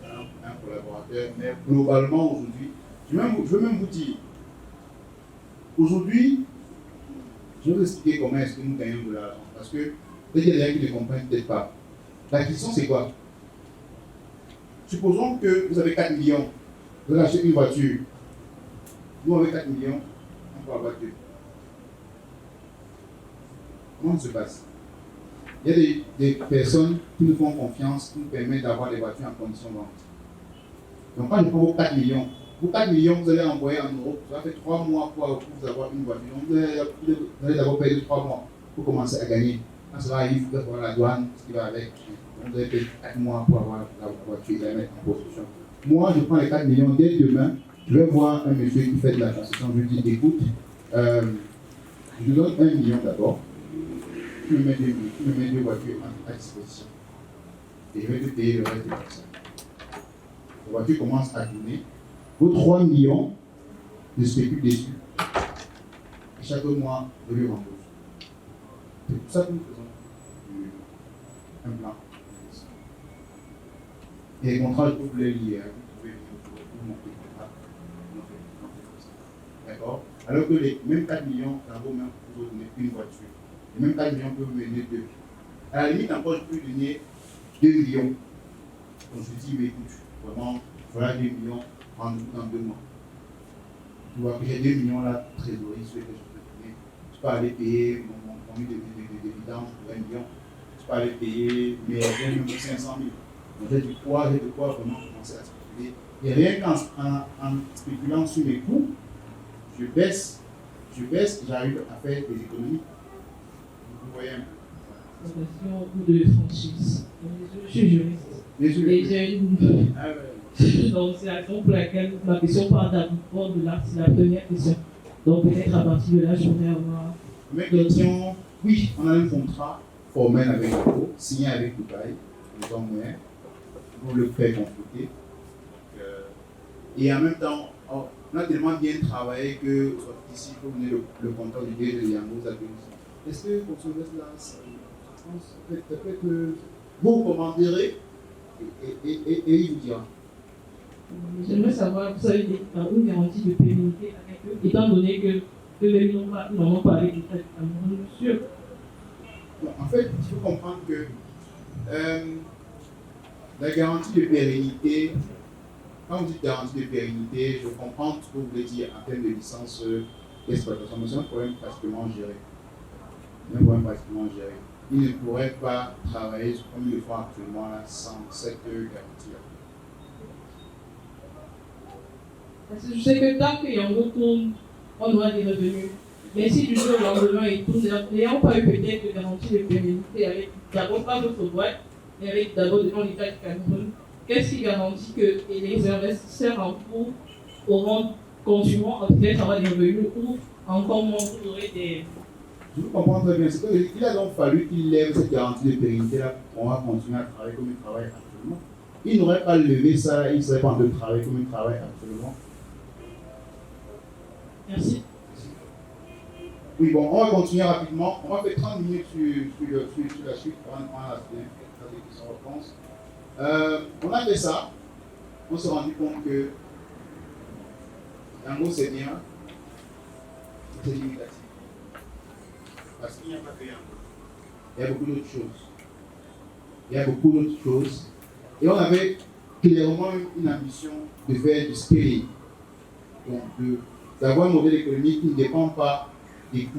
Speaker 1: un collaborateur. Mais globalement, aujourd'hui, je veux même vous dire, aujourd'hui, je vais vous expliquer comment est-ce que nous gagnons de l'argent. Parce que peut-être qu'il y a des gens qui ne comprennent peut-être pas. La question, c'est quoi? Supposons que vous avez 4 millions, vous allez acheter une voiture. Nous, avec 4 millions, on prend la voiture. Comment ça se passe? Il y a des personnes qui nous font confiance, qui nous permettent d'avoir des voitures en condition de vente. Donc, quand je prends vos 4 millions, vos 4 millions, vous allez envoyer en Europe, ça va faire 3 mois pour avoir une voiture. Donc, vous allez d'abord payer 3 mois pour commencer à gagner. Quand cela arrive, vous allez avoir la douane, ce qui va avec. Donc, vous allez payer 4 mois pour avoir la voiture et la mettre en possession. Moi, je prends les 4 millions dès demain. Je vais voir un monsieur qui fait de la construction. Je lui dis, écoute, je donne 1 million d'abord. Tu me mets 2 voitures à disposition. Et je vais te payer le reste de personnes. La voiture commence à tourner. Vos 3 millions, je spécule dessus. Et chaque mois, je lui rembourse. C'est pour ça que nous faisons un plan. Et les contrats, je peux vous les lire. Vous pouvez monter le contrat. D'accord? Alors que les mêmes 4 millions, dans vos mains, vous pouvez donner une voiture. Les mêmes 4 millions peuvent vous donner 2. À la limite, encore, je peux donner 2 millions. Donc je dis, mais écoute, vraiment, voilà 2 millions en 2 mois. Tu vois que j'ai 2 millions là, trésorerie, sur lesquels je peux donner. Je peux aller payer mon de dividendes pour 1 million. Je peux aller payer mes même 500 000. Donc j'ai de quoi vraiment commencer à spéculer. Et rien qu'en spéculant sur mes coûts, je baisse et j'arrive à faire des économies. Vous voyez un peu.
Speaker 6: Question de franchise. Je suis juriste. Et j'ai une. Donc, c'est la raison pour laquelle ma question part d'abord de là, c'est la première question. Donc, peut-être à partir de là, je vais avoir.
Speaker 1: Première question, oui, on a un contrat formel avec l'Europe, signé avec Dubaï, les hommes moyens, pour le faire confronter. Et en même temps, on a tellement bien travaillé que ici, il faut venir le compteur du DG de Yango, vous avez dit. Est-ce que pour ce reste-là, je pense peut-être que vous commanderez et il vous dira.
Speaker 6: J'aimerais savoir, vous avez une garantie de pérennité avec eux, étant donné que les n'ont pas avec l'État du Cameroun, sûr.
Speaker 1: Bon, en fait, il faut comprendre que la garantie de pérennité, quand vous dites garantie de pérennité, je comprends ce que vous voulez dire en termes de licence d'exploitation, mais c'est un problème pratiquement géré. Ils ne pourraient pas travailler comme ils le font actuellement là, sans cette garantie-là.
Speaker 6: Parce que je sais que tant que Yango tourne, on aura des revenus. Mais si du jour au lendemain il tourne, n'ayant pas eu peut-être de garantie de pérennité avec d'abord pas votre boîte, mais avec d'abord devant l'État du Cameroun, qu'est-ce qui garantit que les investisseurs en cours continueront peut-être avoir des revenus ou encore moins vous aurez des.
Speaker 1: Je vous comprends très bien. Il a donc fallu qu'il lève cette garantie de pérennité-là pour qu'on va continuer à travailler comme il travaille actuellement. Il n'aurait pas levé ça, il ne serait pas en train de travailler comme il travaille actuellement.
Speaker 6: Merci.
Speaker 1: Oui, bon, on va continuer rapidement. On va faire 30 minutes sur la suite avant la questions-réponses. On a fait ça. On s'est rendu compte que Yango c'est bien, c'est limitatif. Parce qu'il n'y a pas que Yango. Il y a beaucoup d'autres choses. Et on avait clairement une ambition de faire du scaling. Donc, d'avoir un modèle économique qui ne dépend pas des coûts.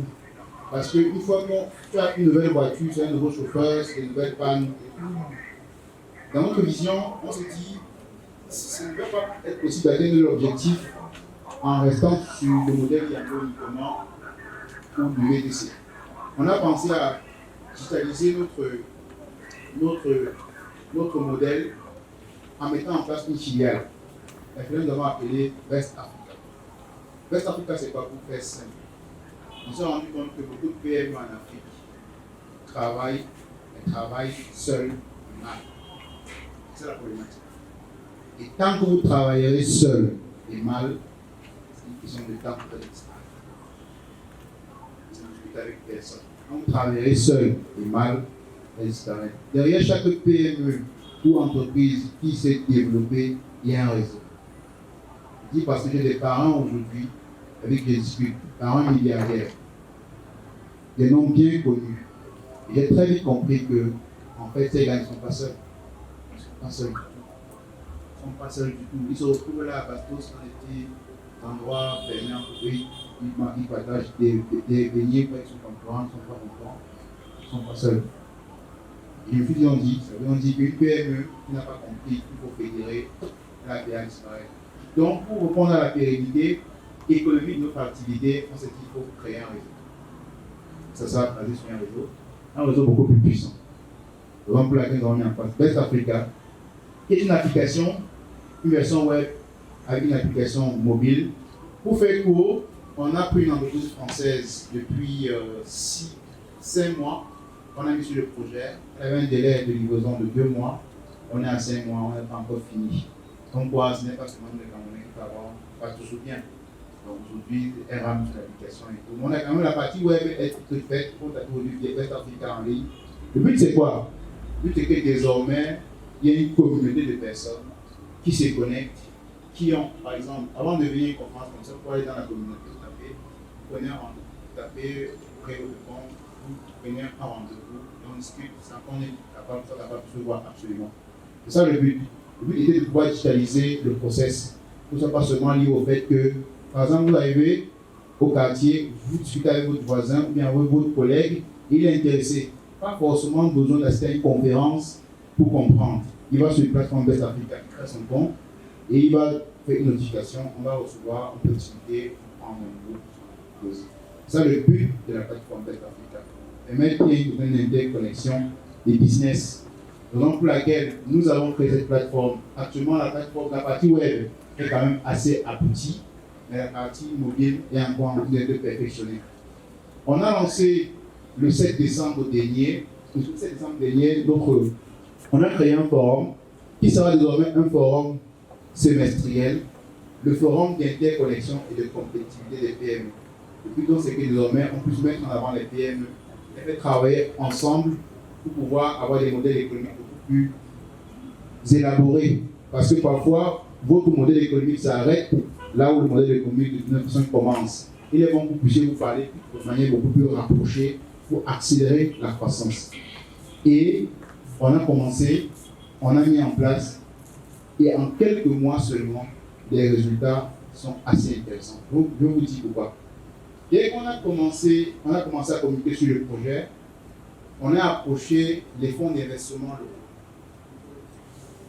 Speaker 1: Parce qu'une fois que tu as une nouvelle voiture, tu as un nouveau chauffeur, c'est une nouvelle panne. Dans notre vision, on se dit ça ne va pas être possible d'atteindre l'objectif en restant sur le modèle Yango uniquement ou du VTC. On a pensé à digitaliser notre modèle en mettant en place une filiale. La filiale, nous avons appelée West Africa. West Africa, c'est quoi pour faire simple? On s'est rendu compte que beaucoup de PME en Afrique travaillent seuls mal. C'est la problématique. Et tant que vous travaillerez seul et mal, c'est une question de temps pour disparaître. c'est discuter avec personne. Quand vous travaillez seul et mal, elle disparaît. Derrière chaque PME ou entreprise qui s'est développée, il y a un réseau. Je dis parce que j'ai des parents aujourd'hui avec qui je discute, parents milliardaires, des noms bien connus. Et j'ai très vite compris que, en fait, ces gars ne sont pas seuls. Ils ne sont pas seuls du tout. Ils ne sont pas seuls du tout. Ils se retrouvent là à Bastos, dans des petits endroits fermés en courir. Ils partagent des beignets avec son concurrent, ils ne sont pas contents. Ils ne sont pas seuls. Et je me suis dit, on dit qu'une PME qui n'a pas compris qu'il faut fédérer, la PA disparaît. Donc, pour répondre à la pérennité économique de notre activité, on s'est dit qu'il faut créer un réseau. Ça sera basé sur un réseau beaucoup plus puissant. Par exemple, pour laquelle nous avons mis en place Best Africa, qui est une application, une version web avec une application mobile. Pour faire court, on a pris une entreprise française depuis 5 mois. On a mis sur le projet. Elle avait un délai de livraison de 2 mois. On est à 5 mois, on n'est pas encore fini. Donc, quoi, ce n'est pas seulement le Camerounais qui peut avoir, pas toujours bien. Donc, aujourd'hui, elle rame sur l'application et tout. On a quand même la partie web être faite pour aujourd'hui Best Africa en ligne. Le but, c'est quoi? Le but, c'est que désormais, il y a une communauté de personnes qui se connectent, qui ont, par exemple, avant de venir une conférence comme ça, pour aller dans la communauté, vous prenez un rendez-vous, vous tapez, vous créez votre compte, vous prenez un rendez-vous, et on discute, sans qu'on est capable de se voir absolument. C'est ça le but. Le but était de pouvoir digitaliser le process. Tout ça pas seulement lié au fait que, par exemple, vous arrivez au quartier, vous discutez avec votre voisin ou bien avec votre collègue, et il est intéressé. Pas forcément besoin d'assister à une conférence pour comprendre. Il va sur une plateforme Best Africa, il crée son compte, et il va faire une notification, on va recevoir, on peut discuter, en groupe. C'est ça le but de la plateforme Best Africa. Permettre une interconnexion des business. Raison pour laquelle nous avons créé cette plateforme. Actuellement, la partie web est quand même assez aboutie, mais la partie mobile est encore en train d'être perfectionnée. On a lancé le 7 décembre dernier, on a créé un forum qui sera désormais un forum semestriel, le forum d'interconnexion et de compétitivité des PME. Le but, c'est que désormais, on puisse mettre en avant les PME et faire travailler ensemble pour pouvoir avoir des modèles économiques beaucoup plus élaborés. Parce que parfois, votre modèle économique s'arrête là où le modèle économique de notre personne commence. Il est bon que vous puissiez vous parler de manière beaucoup plus rapprochée pour accélérer la croissance. Et on a commencé, on a mis en place, et en quelques mois seulement, les résultats sont assez intéressants. Donc, je vous dis pourquoi. Dès qu'on a commencé à communiquer sur le projet, on a approché les fonds d'investissement locaux.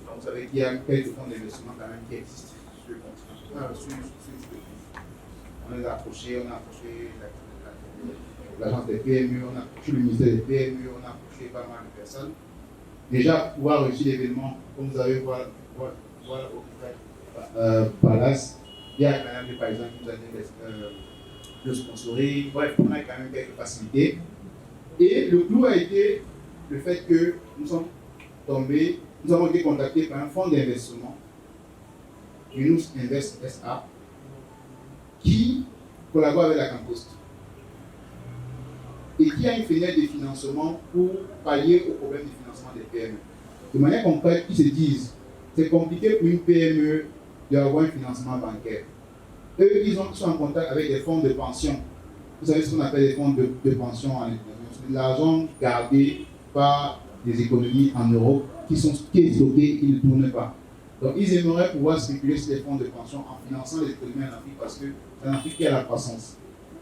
Speaker 1: Donc, vous savez qu'il y a quelques fonds d'investissement quand même qui existent sur le continent. On les a approchés, on a approché l'agence des PME, on a approché le ministère des PME, on a approché pas mal de personnes. Déjà, pour pouvoir réussir l'événement, comme vous avez voir au Palace, il y a quand même des paysans qui nous ont donné le sponsoring. Bref, on a quand même quelques facilités. Et le clou a été le fait que nous avons été contactés par un fonds d'investissement, Yunus Invest SA, qui collabore avec la Campost et qui a une fenêtre de financement pour pallier au problème de financement des PME. De manière concrète, ils se disent c'est compliqué pour une PME d'avoir un financement bancaire. Eux, ils sont en contact avec des fonds de pension. Vous savez ce qu'on appelle les fonds de pension en États-Unis. L'argent gardé par des économies en Europe qui est stocké, qui ne tournent pas. Donc, ils aimeraient pouvoir spéculer sur les fonds de pension en finançant les économies en Afrique parce que c'est en Afrique qu'il y a la croissance.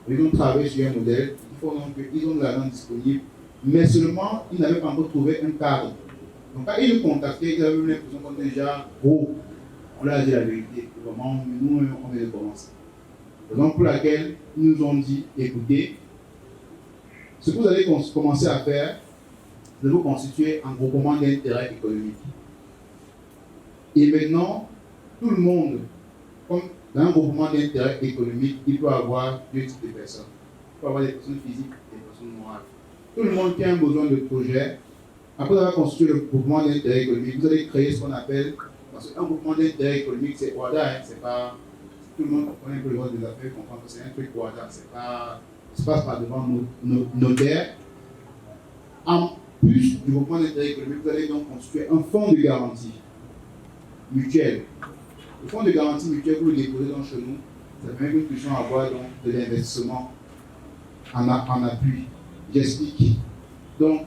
Speaker 1: Ils ont travaillé sur un modèle, il faut donc qu'ils ont de l'argent disponible, mais seulement ils n'avaient pas encore trouvé un cadre. Donc, quand ils nous contactaient, ils avaient l'impression qu'on était déjà gros. On leur a dit la vérité, vraiment, nous, on vient de commencer. Raison pour laquelle ils nous ont dit écoutez, ce que vous allez commencer à faire, c'est de vous constituer un groupement d'intérêt économique. Et maintenant, tout le monde, comme dans un groupement d'intérêt économique, il peut avoir deux types de personnes. Il peut avoir des personnes physiques et des personnes morales. Tout le monde qui a un besoin de projet, après avoir constitué le groupement d'intérêt économique, vous allez créer ce qu'on appelle, parce qu'un groupement d'intérêt économique, c'est WADA, c'est pas, tout le monde connaît un peu le monde des affaires, comprend que c'est un truc WADA, c'est pas se passe par devant nos notaires. En plus du groupement d'intérêt économique, vous allez donc constituer un fonds de garantie mutuel. Le fonds de garantie mutuel, vous le déposez donc chez nous, ça permet que nous puissions avoir donc de l'investissement en appui. J'explique. Donc,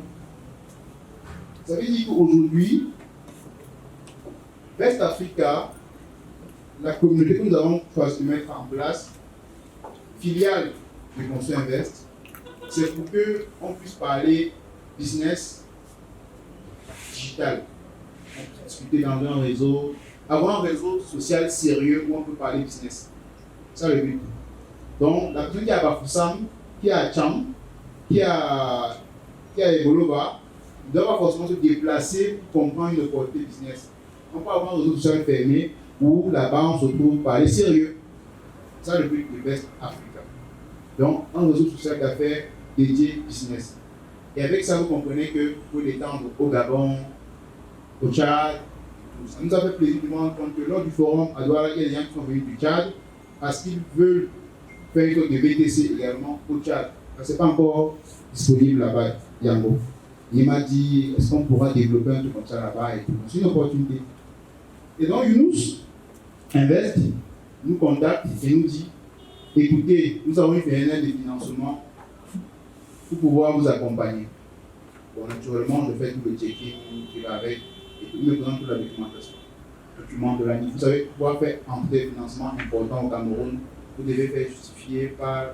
Speaker 1: ça veut dire qu'aujourd'hui, West Africa, la communauté que nous avons choisi de mettre en place, filiale de Conso Invest, c'est pour qu'on puisse parler business digital. On peut discuter dans un réseau, avoir un réseau social sérieux où on peut parler business. C'est ça le but. Donc, la personne qui est à Bafoussam, qui est à Tcham, qui est à Eboloba, ne doit pas forcément se déplacer pour comprendre une opportunité business. On peut avoir un réseau social fermé où là-bas on se trouve parler sérieux. C'est ça le but de West Africa. Donc, un réseau social d'affaires dédié business. Et avec ça, vous comprenez que vous pouvez l'étendre au Gabon, au Tchad. Ça nous a fait plaisir de nous rendre compte que lors du forum à Douala, il y a des gens qui sont venus du Tchad parce qu'ils veulent faire une sorte de VTC également au Tchad. Ce n'est pas encore disponible là-bas, Yango. Il m'a dit, est-ce qu'on pourra développer un truc comme ça là-bas et tout. C'est une opportunité. Et donc, Younous Invest nous contacte et nous dit, écoutez, nous avons une PNL de financement pour pouvoir vous accompagner. Bon, naturellement, je fais tout le checking qui va avec et tout me présente toute la documentation. Document de l'ANIF. Vous savez, pour pouvoir faire entrer des financements importants au Cameroun, vous devez faire justifier par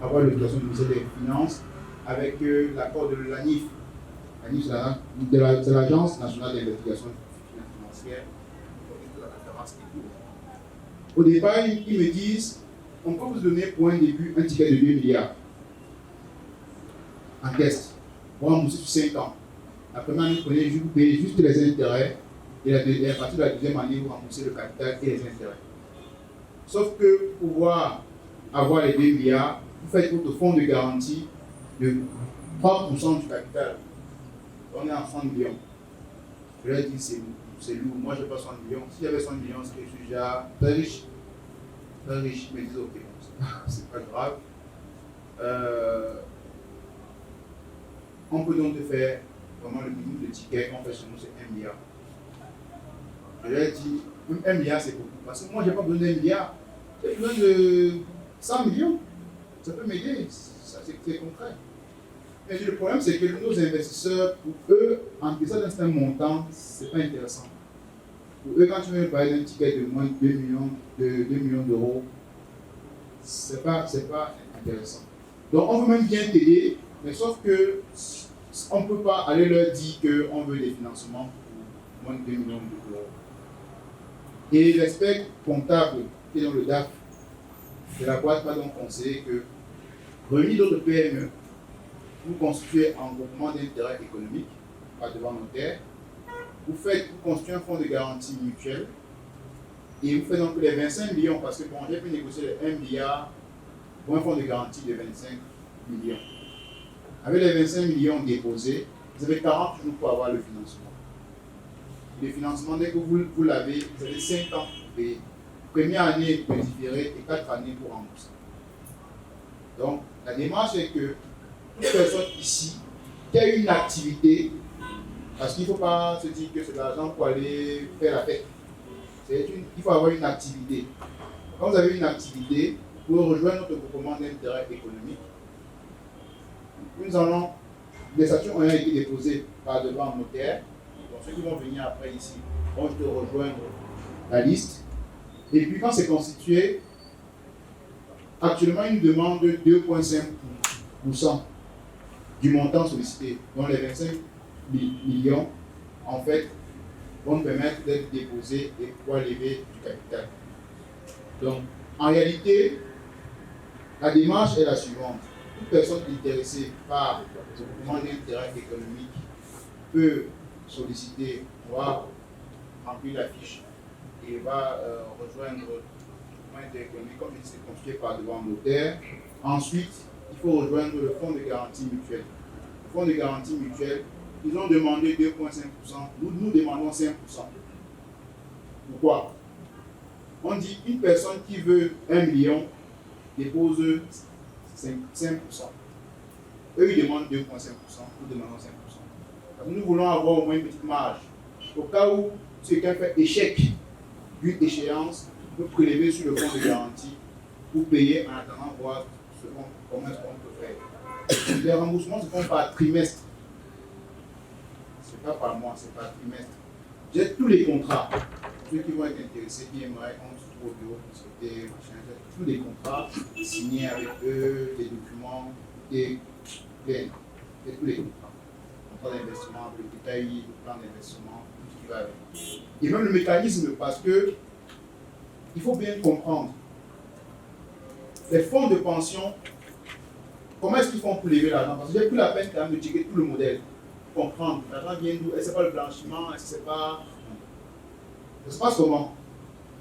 Speaker 1: avoir l'autorisation du ministère des Finances avec l'accord de l'ANIF. L'ANIF, c'est l'Agence nationale d'investigation financière. Au départ, ils me disent, on peut vous donner pour un début un ticket de 2 milliards en caisse pour rembourser sur 5 ans. La première année, vous payez juste les intérêts et à partir de la deuxième année, vous remboursez le capital et les intérêts. Sauf que pour pouvoir avoir les 2 milliards, vous faites votre fonds de garantie de 3% du capital. On est à 100 millions. Je leur ai dit, c'est lourd. Moi, je n'ai pas 100 millions. Si j'avais 100 millions, c'est que je suis déjà très riche. Très riche. Ils me disent, ok, c'est pas grave. On peut donc te faire vraiment le minimum de tickets qu'on fait chez nous, c'est 1 milliard. Je leur ai dit, 1 milliard, c'est beaucoup. Parce que moi, je n'ai pas besoin d'1 milliard. J'ai besoin de 100 millions. Ça peut m'aider. C'est concret. Mais le problème, c'est que nos investisseurs, pour eux, en plus d'un certain montant, ce n'est pas intéressant. Pour eux, quand tu veux parler d'un ticket de moins de 2 millions d'euros, ce n'est pas intéressant. Donc, on veut même bien t'aider, mais sauf que on ne peut pas aller leur dire qu'on veut des financements pour moins de 2 millions d'euros. Et l'expert comptable qui est dans le DAF de la boîte va donc conseiller que, remis d'autres PME, vous constituez un groupement d'intérêt économique, pas devant notaire, vous constituez un fonds de garantie mutuelle et vous faites donc les 25 millions, parce que bon, j'ai pu négocier les 1 milliard pour un fonds de garantie de 25 millions. Avec les 25 millions déposés, vous avez 40 jours pour avoir le financement. Le financement, dès que vous l'avez, vous avez 5 ans pour payer. Première année pour différer et 4 années pour rembourser. Donc, la démarche est que toute personne ici qui a une activité, parce qu'il ne faut pas se dire que c'est de l'argent pour aller faire la fête. Il faut avoir une activité. Quand vous avez une activité, vous pouvez rejoindre notre groupement d'intérêt économique. Les statuts ont été déposés par devant un notaire. Donc ceux qui vont venir après ici vont te rejoindre la liste. Et puis quand c'est constitué, actuellement ils nous demandent 2,5% du montant sollicité. Donc les 25 millions, en fait, vont nous permettre d'être déposés et pouvoir lever du capital. Donc, en réalité, la démarche est la suivante. Toute personne intéressée par ce groupement d'intérêt économique peut solliciter, va remplir la fiche et va rejoindre le groupement d'intérêt économique, comme il s'est constitué par devant notaire. Ensuite, il faut rejoindre le fonds de garantie mutuelle. Le fonds de garantie mutuelle, ils ont demandé 2,5%, nous demandons 5%. Pourquoi? On dit une personne qui veut 1 million dépose 5%. Eux, ils demandent 2,5%, nous demandons 5%. Parce que nous voulons avoir au moins une petite marge. Au cas où quelqu'un fait échec d'une échéance, nous prélever sur le fonds de garantie pour payer en attendant voir comment est-ce qu'on peut faire. Les remboursements se font par trimestre. Ce n'est pas par mois, c'est par trimestre. J'ai tous les contrats. Ceux qui vont être intéressés, qui aimeraient qu'on se trouve au bureau pour discuter, j'ai tous les contrats signés avec eux, les documents, et tous les contrats. Le contrat d'investissement, le détail, le plan d'investissement, tout ce qui va avec. Et même le mécanisme, parce que il faut bien comprendre. Les fonds de pension, comment est-ce qu'ils font pour lever l'argent? Parce que j'ai plus la peine quand même de checker tout le modèle. Comprendre. L'argent vient d'où? Est-ce que c'est pas le blanchiment? Est-ce que c'est pas. Ça se passe comment?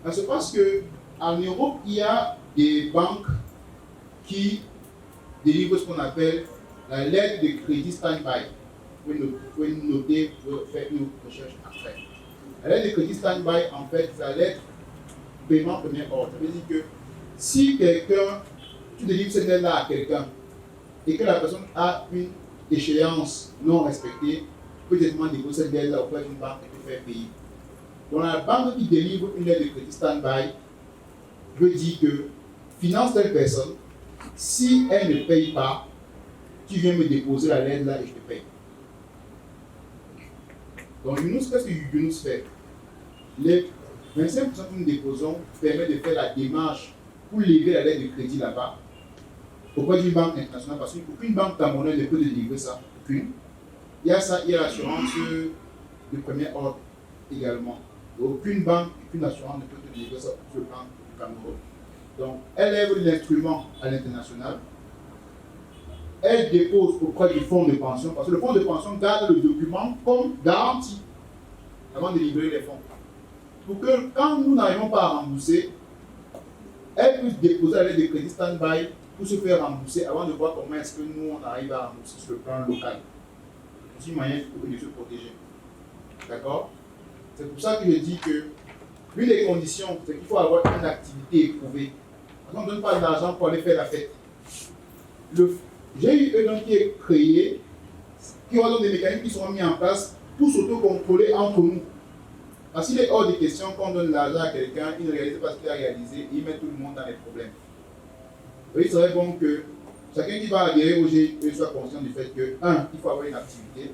Speaker 1: Ça se passe qu'en Europe, il y a des banques qui délivrent ce qu'on appelle la lettre de crédit stand-by. Vous pouvez noter, vous pouvez faire une recherche après. La lettre de crédit stand-by, en fait, c'est la lettre paiement premier ordre. Ça veut dire que si tu délivres cette lettre-là à quelqu'un et que la personne a une échéance non respectée, peut directement déposer cette lettre-là auprès d'une banque et te faire payer. Donc la banque qui délivre une lettre de crédit stand-by veut dire que finance telle personne, si elle ne paye pas, tu viens me déposer la lettre là et je te paye. Donc Yunus, qu'est-ce que Yunus fait? Les 25% que nous déposons permet de faire la démarche pour lever la lettre de crédit là-bas auprès d'une banque internationale, parce qu'aucune banque camerounaise ne peut délivrer ça. Aucune. Il y a ça, il y a l'assurance de premier ordre également. Aucune banque, aucune assurance ne peut te délivrer ça sur le plan du Cameroun. Donc, elle lève l'instrument à l'international. Elle dépose auprès du fonds de pension, parce que le fonds de pension garde le document comme garantie avant de livrer les fonds. Pour que quand nous n'arrivons pas à rembourser, elle peut déposer la lettre de crédit stand-by pour se faire rembourser avant de voir comment est-ce que nous on arrive à rembourser sur le plan local. C'est une manière de se protéger. D'accord? C'est pour ça que je dis que l'une des conditions, c'est qu'il faut avoir une activité éprouvée. On ne donne pas d'argent pour aller faire la fête. J'ai eu un qui est créé, qui ont des mécanismes qui seront mis en place pour s'auto-contrôler entre nous. Parce qu'il est hors de question qu'on donne l'argent à quelqu'un, il ne réalise pas ce qu'il a réalisé et il met tout le monde dans les problèmes. Donc, il serait bon que chacun qui va adhérer au GIE soit conscient du fait que, il faut avoir une activité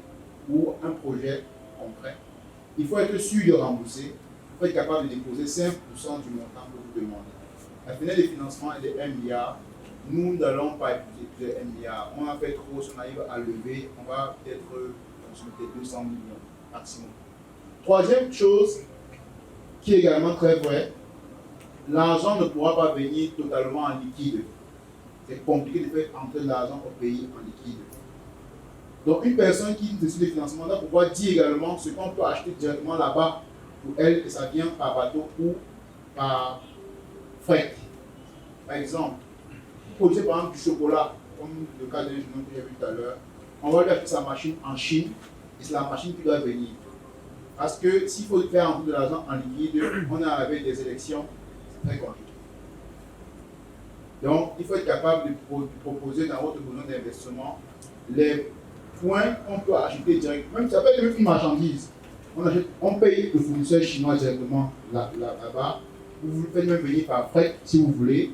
Speaker 1: ou un projet concret. Il faut être sûr de rembourser, il faut être capable de déposer 5% du montant que vous demandez. La fenêtre de financement est de 1 milliard. Nous n'allons pas épuiser 1 milliard. On a fait trop, si on arrive à lever, on va peut-être consommer 200 millions maximum. Troisième chose, qui est également très vrai, l'argent ne pourra pas venir totalement en liquide. C'est compliqué de faire entrer de l'argent au pays en liquide. Donc une personne qui décide de financement doit pouvoir dire également ce qu'on peut acheter directement là-bas pour elle, et ça vient par bateau ou par fret. Par exemple, pour produire par exemple du chocolat, comme le cas d'un jeune homme que j'ai vu tout à l'heure, on va lui acheter sa machine en Chine et c'est la machine qui doit venir. Parce que s'il faut faire entrer de l'argent en liquide, on est avec des élections, c'est très compliqué. Donc, il faut être capable de proposer dans votre besoin d'investissement les points qu'on peut acheter directement. Même ça peut être une marchandise. On paye le fournisseur chinois directement là-bas. Vous faites même venir par fret si vous voulez.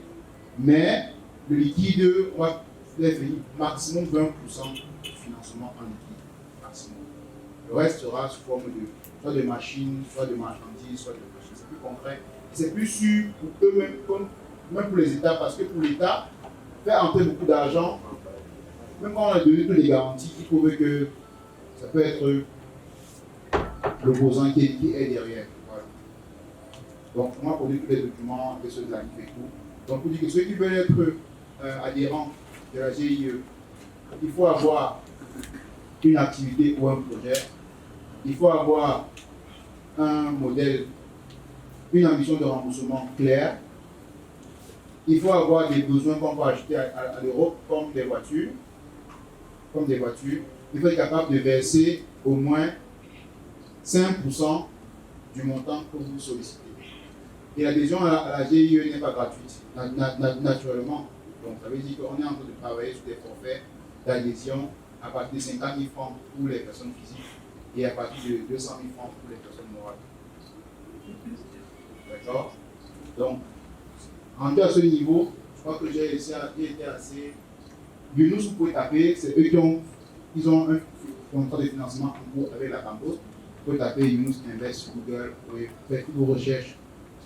Speaker 1: Mais le liquide, on va faire venir maximum 20% de financement en liquide. Maximum. Le reste sera sous forme de soit de machines, soit de marchandises, soit de machines. C'est plus concret. C'est plus sûr pour eux-mêmes, même pour les États, parce que pour l'État, faire entrer beaucoup d'argent, même quand on a donné toutes les garanties, il prouve que ça peut être l'opposant qui est derrière. Voilà. Donc, on a produit tous les documents, les ceux de la NIF et tout. Donc, pour dire que ceux qui veulent être adhérents de la GIE, il faut avoir une activité ou un projet, il faut avoir un modèle, une ambition de remboursement claire, il faut avoir des besoins qu'on peut acheter à l'Europe, comme des voitures. Il faut être capable de verser au moins 5% du montant que vous sollicitez. Et l'adhésion à la GIE n'est pas gratuite, naturellement. Donc ça veut dire qu'on est en train de travailler sur des forfaits d'adhésion à partir de 50 000 francs pour les personnes physiques et à partir de 200 000 francs pour les personnes morales. D'accord? Donc, en tout à ce niveau, je crois que j'ai été assez. Yunus, vous pouvez taper, c'est eux ils ont un contrat de financement en cours avec la Cambodge. Vous pouvez taper Yunus Invest sur Google, vous pouvez faire toutes vos recherches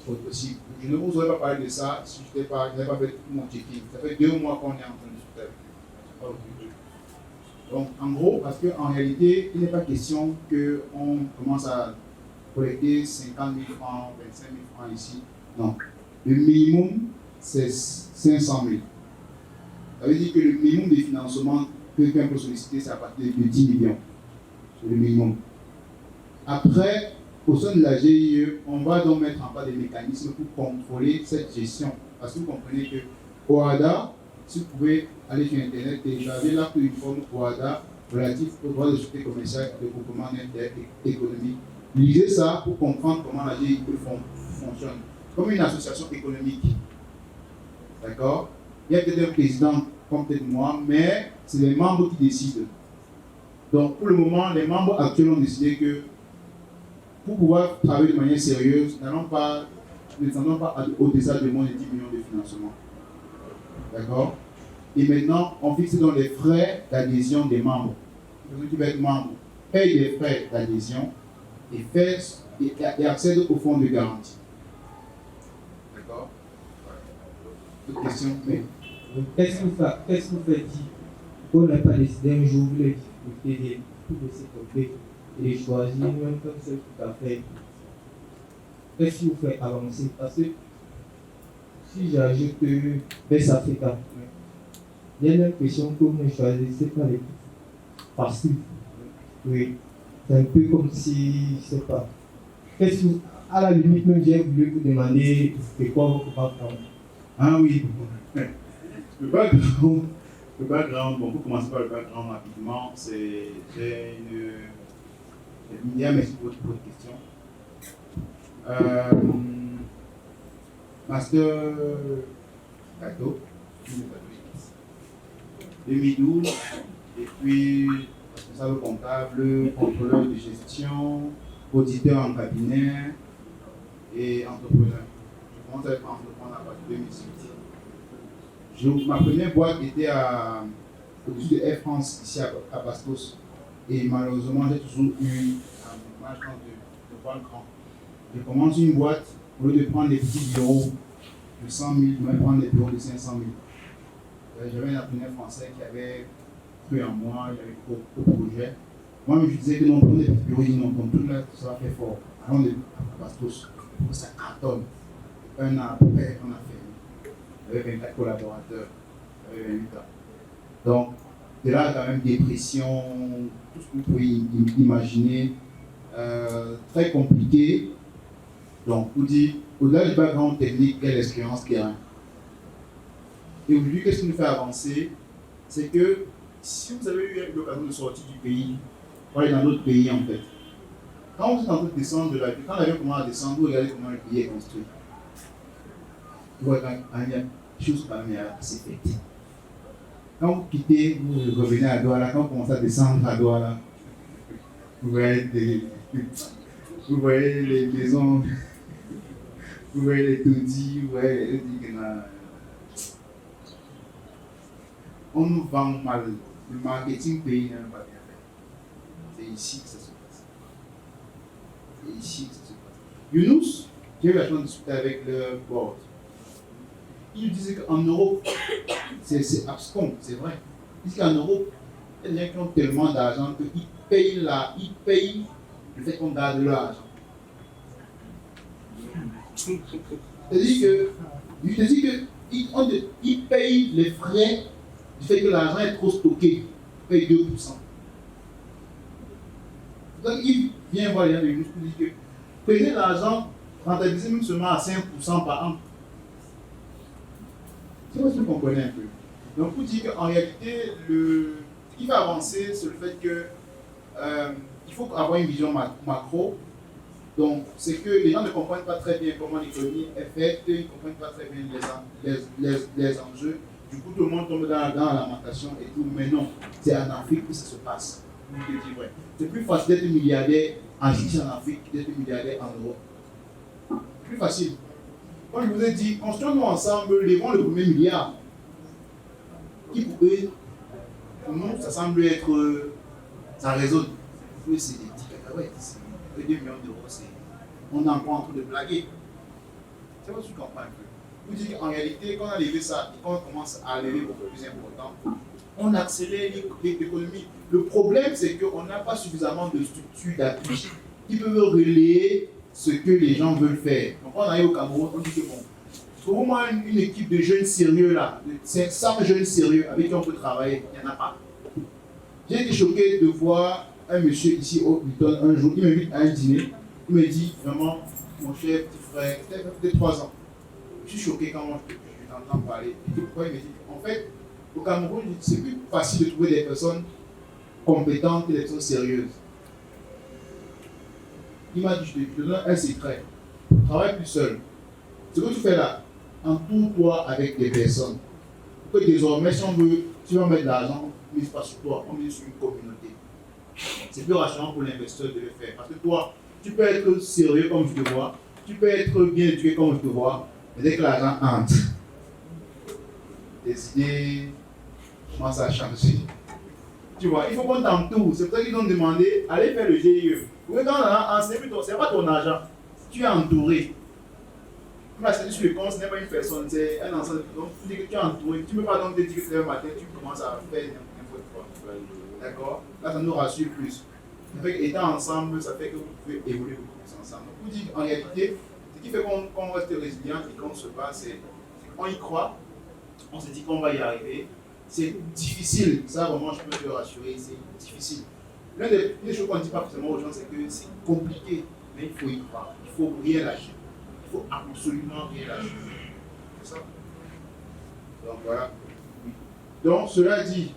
Speaker 1: possibles. Je ne vous aurais pas parlé de ça si je n'avais pas fait tout mon checking. Ça fait 2 mois qu'on est en train de discuter. Donc, en gros, parce qu'en réalité, il n'est pas question qu'on commence à collecter 50 000 francs, 25 000 francs ici. Non. Le minimum, c'est 500 000. Ça veut dire que le minimum de financement que quelqu'un peut solliciter, c'est à partir de 10 millions. C'est le minimum. Après, au sein de la GIE, on va donc mettre en place des mécanismes pour contrôler cette gestion. Parce que vous comprenez que OHADA, si vous pouvez aller sur Internet, télécharger l'acte uniforme OHADA relatif aux droits de sûreté commerciale et de groupement économique. Lisez ça pour comprendre comment la GIE fonctionne. Comme une association économique. D'accord? Il y a peut-être un président comme peut-être moi, mais c'est les membres qui décident. Donc pour le moment, les membres actuels ont décidé que pour pouvoir travailler de manière sérieuse, nous n'allons pas au-delà de moins de 10 millions de financement. D'accord? Et maintenant, on fixe dans les frais d'adhésion des membres. Celui qui va être membre paye les frais d'adhésion et accède au fonds de garantie. D'accord? D'autres questions? Oui.
Speaker 2: Qu'est-ce que vous faites dit qu'on n'a pas décidé un jour les difficultés de ces côtés et de choisir même comme c'est tout à fait? Qu'est-ce qui vous fait avancer? Parce que si j'ajoute West Africa, j'ai l'impression que vous ne choisissez pas les passifs. Oui. C'est un peu comme si, je ne sais pas. Qu'est-ce que à la limite, même j'ai voulu vous demander c'est quoi votre background?
Speaker 1: Ah oui. Le background, bon, pour commencer par le background rapidement, j'ai une idée, merci pour votre question. Master Cadeau, 2012, et puis responsable comptable, contrôleur de gestion, auditeur en cabinet et entrepreneur. Je commence à être entrepreneur à partir de 2018. Ma première boîte était au-dessus de Air France, ici à Bastos. Et malheureusement, j'ai toujours eu un manque de voir grand. Je commence une boîte, au lieu de prendre des petits bureaux de 100 000, je vais prendre des bureaux de 500 000. J'avais un apprenant français qui avait cru en moi, il avait beaucoup de projets. Moi, je disais que non, prenons des petits bureaux, ils n'ont pas tout là, ça va faire fort. Allons de Bastos, ça cartonne. Un an après, on a fait. Il y avait 24 collaborateurs, il y avait 28 ans. Donc, de là, quand même, dépression, tout ce que vous pouvez imaginer, très compliqué. Donc, vous dites, au-delà du background technique, quelle expérience qu'il y a. Et aujourd'hui, qu'est-ce qui nous fait avancer? C'est que si vous avez eu l'occasion de sortir du pays, pour aller dans d'autres pays, en fait, quand vous êtes en train de descendre de l'avion, quand l'avion commence à descendre, vous regardez comment le pays est construit. Vous voyez, il y a des choses quand même assez faites. Quand vous quittez, vous revenez à Douala, quand vous commencez à descendre à Douala, vous voyez les maisons, vous voyez les taudis, vous voyez les on nous vend mal. Le marketing pays n'est pas bien fait. C'est ici que ça se passe. C'est ici que ça se passe. Yunus, j'ai eu la chance de discuter avec le board. Il disait qu'en Europe, c'est abscon, c'est vrai. Il dit qu'en Europe, il y a des gens qui ont tellement d'argent qu'ils payent le fait qu'on garde leur argent. C'est-à-dire qu'ils payent les frais du fait que l'argent est trop stocké. Ils payent 2%. Donc il vient voir les gens de l'Union pour dire que prenez l'argent, rentabilisez même seulement à 5% par an. C'est ce que vous comprenez un peu. Donc, pour dire qu'en réalité, ce qui va avancer, c'est le fait que il faut avoir une vision macro. Donc, c'est que les gens ne comprennent pas très bien comment l'économie est faite, ils ne comprennent pas très bien les enjeux. Du coup, tout le monde tombe dans la lamentation et tout. Mais non, c'est en Afrique que ça se passe. Je te dis vrai. C'est plus facile d'être milliardaire en Afrique que d'être milliardaire en Europe. Plus facile. Comme je vous ai dit, construisons-nous ensemble, levons le premier milliard. Qui pour eux, pour nous, ça semble être. Ça résonne. Eux, c'est des petits cacahuètes. 2 millions d'euros, on est encore en train de blaguer. C'est votre truc comprendre. Vous dites qu'en réalité, quand on a levé ça et quand on commence à lever beaucoup plus important, on accélère l'économie. Le problème, c'est qu'on n'a pas suffisamment de structures d'appui qui peuvent relayer ce que les gens veulent faire. Donc, on arrive au Cameroun, on dit que bon, trouve-moi une équipe de jeunes sérieux là, de 500 jeunes sérieux avec qui on peut travailler. Il n'y en a pas. J'ai été choqué de voir un monsieur ici au Hilton un jour, il m'invite à un dîner, il me dit vraiment, mon cher petit frère, peut-être 3 ans. Je suis choqué quand je t'entends parler. Et pourquoi il me dit, en fait, au Cameroun, c'est plus facile de trouver des personnes compétentes que des personnes sérieuses. Il m'a dit, je te donne un secret. Travaille plus seul. Ce que tu fais là, entoure-toi avec des personnes. Pour que désormais, si tu vas mettre de l'argent, on ne mise pas sur toi, on mise sur une communauté. C'est plus rassurant pour l'investisseur de le faire. Parce que toi, tu peux être sérieux comme je te vois, tu peux être bien éduqué comme je te vois, mais dès que l'argent entre, tes idées commencent à changer. Tu vois, il faut qu'on t'entoure. C'est pour ça qu'ils ont demandé, allez faire le GIE. Vous voyez, quand c'est pas ton argent, tu es entouré. Mais c'est sur le compte, ce n'est pas une personne, c'est un ensemble. Donc, tu dis que tu es entouré. Tu ne peux pas donc te dire que c'est le matin, tu commences à faire n'importe quoi. D'accord? Là, ça nous rassure plus. Ça fait qu'étant ensemble, ça fait que vous pouvez évoluer beaucoup plus ensemble. Donc, vous dites en réalité, ce qui fait qu'on reste résilient et qu'on se bat, c'est qu'on y croit, on se dit qu'on va y arriver. C'est difficile, ça vraiment je peux te rassurer, c'est difficile. L'une des choses qu'on ne dit pas forcément aux gens, c'est que c'est compliqué, mais il faut y croire, il ne faut rien lâcher. Il faut absolument rien lâcher. C'est ça. Donc voilà. Donc cela dit,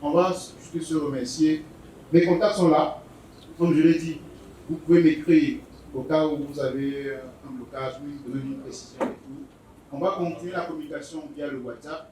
Speaker 1: on va juste se remercier. Mes contacts sont là. Comme je l'ai dit, vous pouvez m'écrire au cas où vous avez un blocage, vous donner une précision et tout. On va continuer la communication via le WhatsApp.